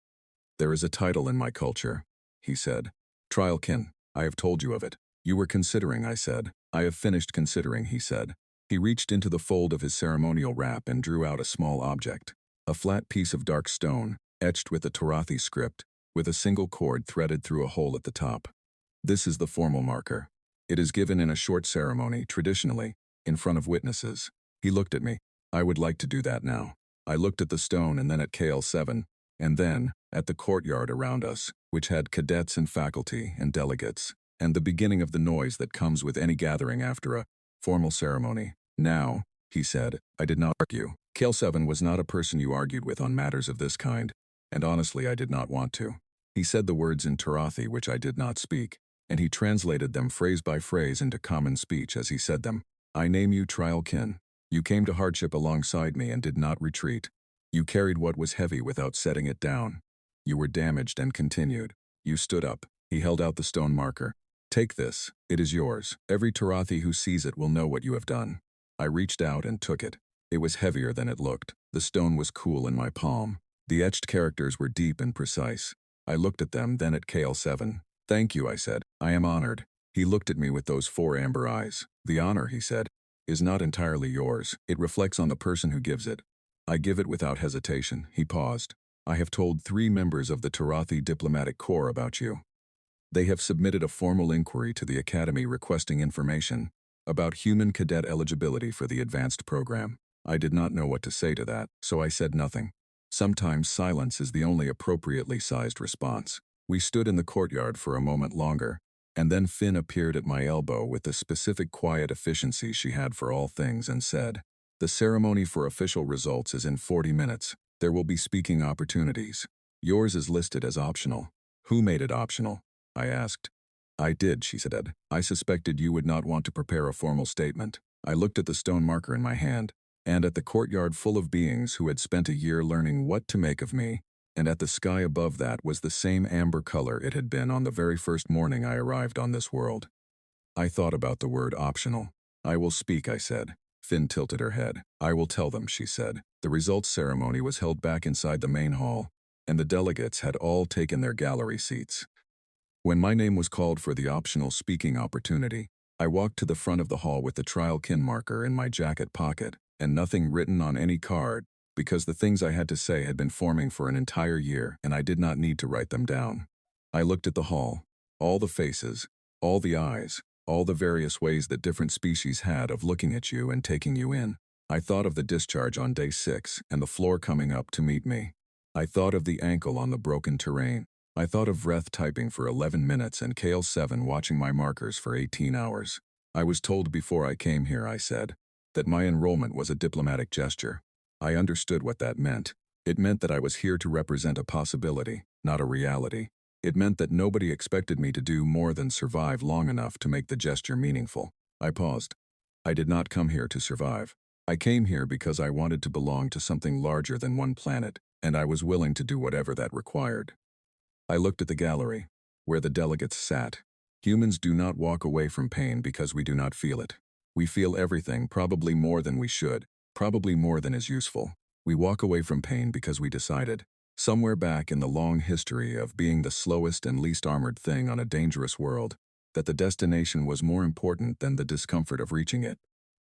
"There is a title in my culture," he said. "Trialkin, I have told you of it." "You were considering," I said. "I have finished considering," he said. He reached into the fold of his ceremonial wrap and drew out a small object, a flat piece of dark stone, etched with the Tarathi script, with a single cord threaded through a hole at the top. "This is the formal marker. It is given in a short ceremony, traditionally, in front of witnesses." He looked at me. "I would like to do that now." I looked at the stone and then at KL7, and then at the courtyard around us, which had cadets and faculty and delegates, and the beginning of the noise that comes with any gathering after a formal ceremony. "Now," he said. I did not argue. KL7 was not a person you argued with on matters of this kind, and honestly I did not want to. He said the words in Tarathi which I did not speak, and he translated them phrase by phrase into common speech as he said them. I name you Trial Kin. You came to hardship alongside me and did not retreat. You carried what was heavy without setting it down. You were damaged and continued. You stood up. He held out the stone marker. Take this. It is yours. Every Tarathi who sees it will know what you have done. I reached out and took it. It was heavier than it looked. The stone was cool in my palm. The etched characters were deep and precise. I looked at them, then at Kale 7. Thank you, I said. I am honored. He looked at me with those 4 amber eyes. The honor, he said, is not entirely yours. It reflects on the person who gives it. I give it without hesitation. He paused. I have told 3 members of the Tarathi Diplomatic Corps about you. They have submitted a formal inquiry to the Academy requesting information about human cadet eligibility for the advanced program. I did not know what to say to that, so I said nothing. Sometimes silence is the only appropriately sized response. We stood in the courtyard for a moment longer, and then Finn appeared at my elbow with the specific quiet efficiency she had for all things and said, the ceremony for official results is in 40 minutes. There will be speaking opportunities. Yours is listed as optional. Who made it optional? I asked. I did, she said. I suspected you would not want to prepare a formal statement. I looked at the stone marker in my hand, and at the courtyard full of beings who had spent a year learning what to make of me, and at the sky above that was the same amber color it had been on the very first morning I arrived on this world. I thought about the word optional. I will speak, I said. Finn tilted her head. I will tell them, she said. The results ceremony was held back inside the main hall, and the delegates had all taken their gallery seats. When my name was called for the optional speaking opportunity, I walked to the front of the hall with the Trial Kin marker in my jacket pocket, and nothing written on any card, because the things I had to say had been forming for an entire year, and I did not need to write them down. I looked at the hall, all the faces, all the eyes, all the various ways that different species had of looking at you and taking you in. I thought of the discharge on day 6 and the floor coming up to meet me. I thought of the ankle on the broken terrain. I thought of Vreth typing for 11 minutes and Kale 7 watching my markers for 18 hours. I was told before I came here, I said, that my enrollment was a diplomatic gesture. I understood what that meant. It meant that I was here to represent a possibility, not a reality. It meant that nobody expected me to do more than survive long enough to make the gesture meaningful. I paused. I did not come here to survive. I came here because I wanted to belong to something larger than one planet, and I was willing to do whatever that required. I looked at the gallery, where the delegates sat. Humans do not walk away from pain because we do not feel it. We feel everything, probably more than we should, probably more than is useful. We walk away from pain because we decided, somewhere back in the long history of being the slowest and least armored thing on a dangerous world, that the destination was more important than the discomfort of reaching it.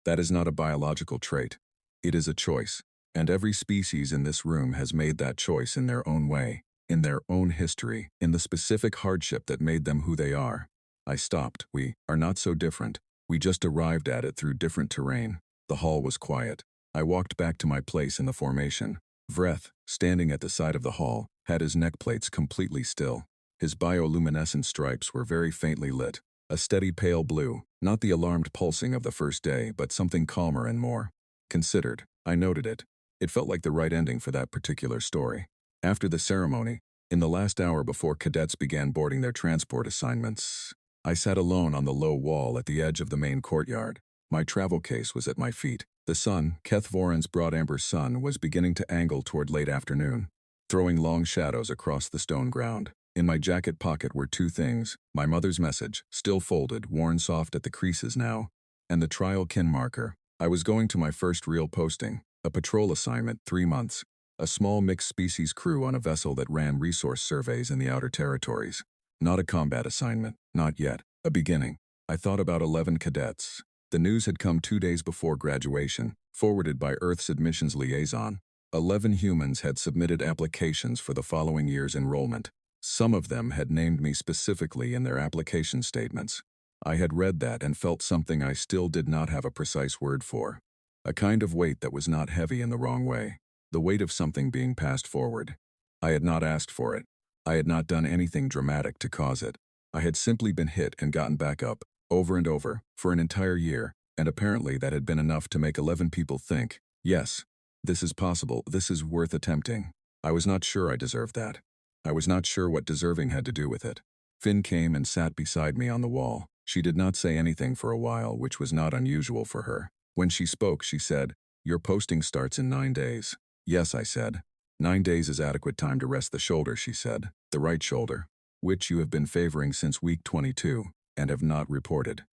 That is not a biological trait. It is a choice, and every species in this room has made that choice in their own way, in their own history, in the specific hardship that made them who they are. I stopped. We are not so different. We just arrived at it through different terrain. The hall was quiet. I walked back to my place in the formation. Vreth, standing at the side of the hall, had his neck plates completely still. His bioluminescent stripes were very faintly lit. A steady pale blue, not the alarmed pulsing of the first day, but something calmer and more considered. I noted it. It felt like the right ending for that particular story. After the ceremony, in the last hour before cadets began boarding their transport assignments, I sat alone on the low wall at the edge of the main courtyard. My travel case was at my feet. The sun, Keth Voran's broad amber sun, was beginning to angle toward late afternoon, throwing long shadows across the stone ground. In my jacket pocket were 2 things: my mother's message, still folded, worn soft at the creases now, and the Trial Kin marker. I was going to my first real posting, a patrol assignment, 3 months, a small mixed-species crew on a vessel that ran resource surveys in the outer territories. Not a combat assignment, not yet, a beginning. I thought about 11 cadets. The news had come 2 days before graduation, forwarded by Earth's admissions liaison. 11 humans had submitted applications for the following year's enrollment. Some of them had named me specifically in their application statements. I had read that and felt something I still did not have a precise word for. A kind of weight that was not heavy in the wrong way. The weight of something being passed forward. I had not asked for it. I had not done anything dramatic to cause it. I had simply been hit and gotten back up, over and over, for an entire year, and apparently that had been enough to make 11 people think, yes, this is possible, this is worth attempting. I was not sure I deserved that. I was not sure what deserving had to do with it. Finn came and sat beside me on the wall. She did not say anything for a while, which was not unusual for her. When she spoke, she said, "Your posting starts in 9 days." "Yes," I said. 9 days is adequate time to rest the shoulder," she said. "The right shoulder, which you have been favoring since week 22, and have not reported."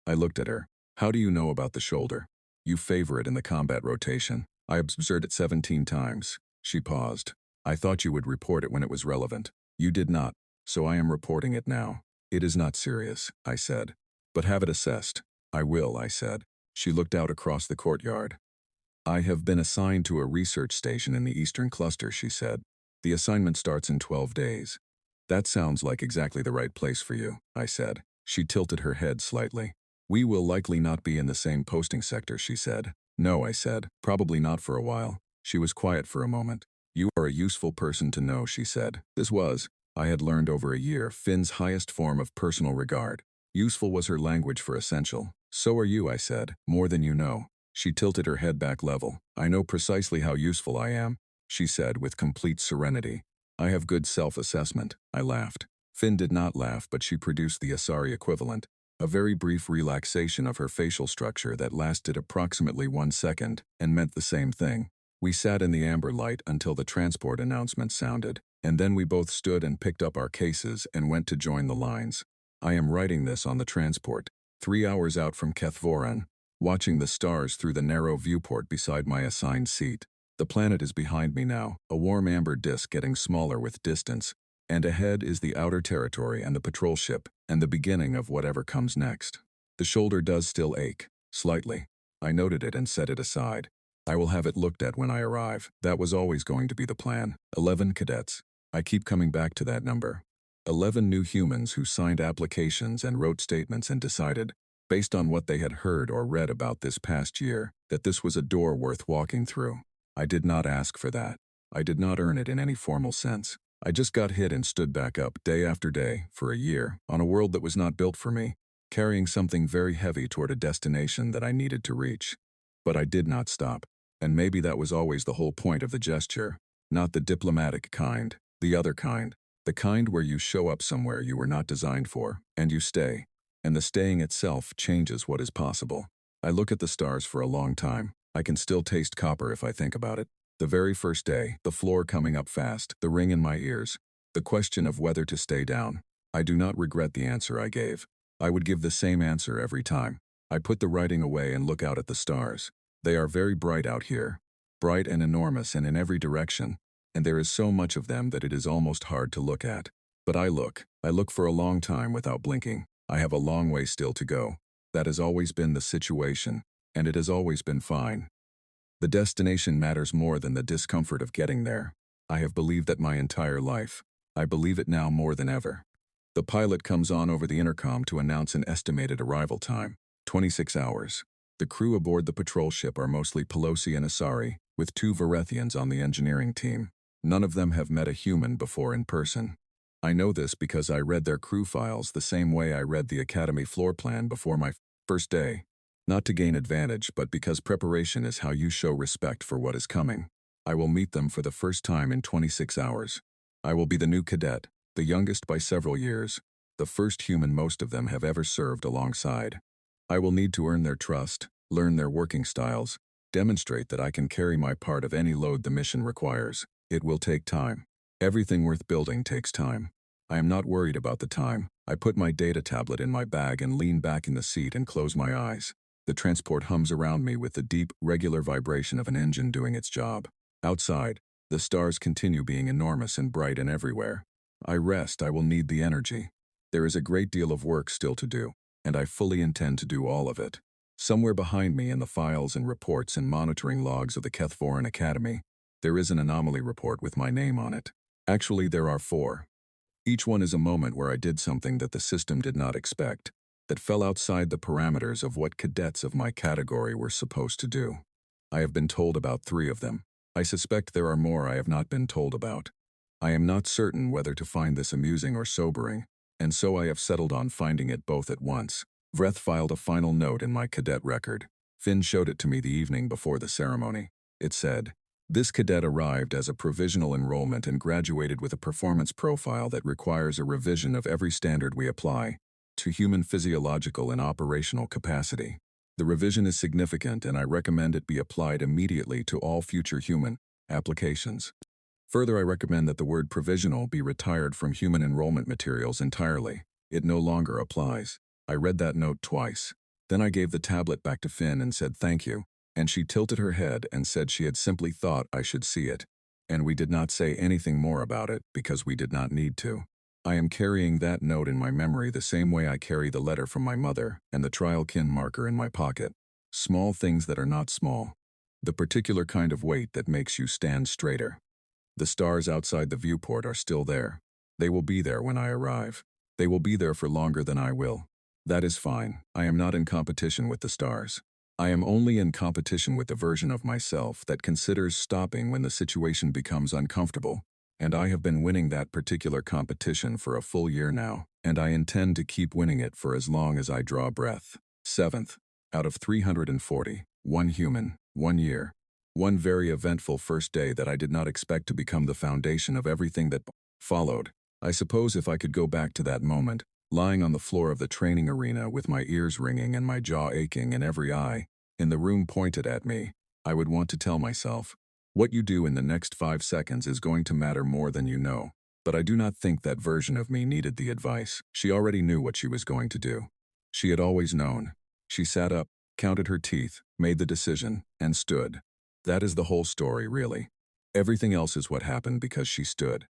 I looked at her. "How do you know about the shoulder?" "You favor it in the combat rotation. I observed it 17 times. She paused. "I thought you would report it when it was relevant. You did not, so I am reporting it now." "It is not serious," I said. "But have it assessed." "I will," I said. She looked out across the courtyard. "I have been assigned to a research station in the Eastern Cluster," she said. "The assignment starts in 12 days. "That sounds like exactly the right place for you," I said. She tilted her head slightly. "We will likely not be in the same posting sector," she said. "No," I said. "Probably not for a while." She was quiet for a moment. "You are a useful person to know," she said. This was, I had learned over a year, Finn's highest form of personal regard. Useful was her language for essential. "So are you," I said. "More than you know." She tilted her head back level. "I know precisely how useful I am," she said with complete serenity. "I have good self-assessment." I laughed. Finn did not laugh, but she produced the Asari equivalent. A very brief relaxation of her facial structure that lasted approximately 1 second and meant the same thing. We sat in the amber light until the transport announcement sounded, and then we both stood and picked up our cases and went to join the lines. I am writing this on the transport, 3 hours out from Kethvoran, watching the stars through the narrow viewport beside my assigned seat. The planet is behind me now, a warm amber disk getting smaller with distance, and ahead is the outer territory and the patrol ship, and the beginning of whatever comes next. The shoulder does still ache, slightly. I noted it and set it aside. I will have it looked at when I arrive. That was always going to be the plan. 11 cadets. I keep coming back to that number. 11 new humans who signed applications and wrote statements and decided, based on what they had heard or read about this past year, that this was a door worth walking through. I did not ask for that. I did not earn it in any formal sense. I just got hit and stood back up day after day, for a year, on a world that was not built for me, carrying something very heavy toward a destination that I needed to reach. But I did not stop, and maybe that was always the whole point of the gesture. Not the diplomatic kind, the other kind. The kind where you show up somewhere you were not designed for, and you stay. And the staying itself changes what is possible. I look at the stars for a long time. I can still taste copper if I think about it. The very first day, the floor coming up fast, the ring in my ears, the question of whether to stay down. I do not regret the answer I gave. I would give the same answer every time. I put the writing away and look out at the stars. They are very bright out here. Bright and enormous and in every direction, and there is so much of them that it is almost hard to look at. But I look for a long time without blinking. I have a long way still to go. That has always been the situation, and it has always been fine. The destination matters more than the discomfort of getting there. I have believed that my entire life. I believe it now more than ever. The pilot comes on over the intercom to announce an estimated arrival time, 26 hours. The crew aboard the patrol ship are mostly Pelosi and Asari, with 2 Varethians on the engineering team. None of them have met a human before in person. I know this because I read their crew files the same way I read the Academy floor plan before my first day. Not to gain advantage, but because preparation is how you show respect for what is coming. I will meet them for the first time in 26 hours. I will be the new cadet, the youngest by several years, the first human most of them have ever served alongside. I will need to earn their trust, learn their working styles, demonstrate that I can carry my part of any load the mission requires. It will take time. Everything worth building takes time. I am not worried about the time. I put my data tablet in my bag and lean back in the seat and close my eyes. The transport hums around me with the deep, regular vibration of an engine doing its job. Outside, the stars continue being enormous and bright and everywhere. I rest. I will need the energy. There is a great deal of work still to do, and I fully intend to do all of it. Somewhere behind me in the files and reports and monitoring logs of the Kethvoran Academy, there is an anomaly report with my name on it. Actually, there are 4. Each one is a moment where I did something that the system did not expect, that fell outside the parameters of what cadets of my category were supposed to do. I have been told about 3 of them. I suspect there are more I have not been told about. I am not certain whether to find this amusing or sobering, and so I have settled on finding it both at once. Vreth filed a final note in my cadet record. Finn showed it to me the evening before the ceremony. It said, This cadet arrived as a provisional enrollment and graduated with a performance profile that requires a revision of every standard we apply to human physiological and operational capacity. The revision is significant, and I recommend it be applied immediately to all future human applications. Further, I recommend that the word provisional be retired from human enrollment materials entirely. It no longer applies. I read that note twice. Then I gave the tablet back to Finn and said thank you, and she tilted her head and said she had simply thought I should see it. And we did not say anything more about it because we did not need to. I am carrying that note in my memory the same way I carry the letter from my mother and the trial kin marker in my pocket. Small things that are not small. The particular kind of weight that makes you stand straighter. The stars outside the viewport are still there. They will be there when I arrive. They will be there for longer than I will. That is fine. I am not in competition with the stars. I am only in competition with the version of myself that considers stopping when the situation becomes uncomfortable. And I have been winning that particular competition for a full year now, and I intend to keep winning it for as long as I draw breath. 7th, out of 340, one human, 1 year. One very eventful first day that I did not expect to become the foundation of everything that followed. I suppose if I could go back to that moment, lying on the floor of the training arena with my ears ringing and my jaw aching and every eye in the room pointed at me, I would want to tell myself, what you do in the next 5 seconds is going to matter more than you know. But I do not think that version of me needed the advice. She already knew what she was going to do. She had always known. She sat up, counted her teeth, made the decision, and stood. That is the whole story, really. Everything else is what happened because she stood.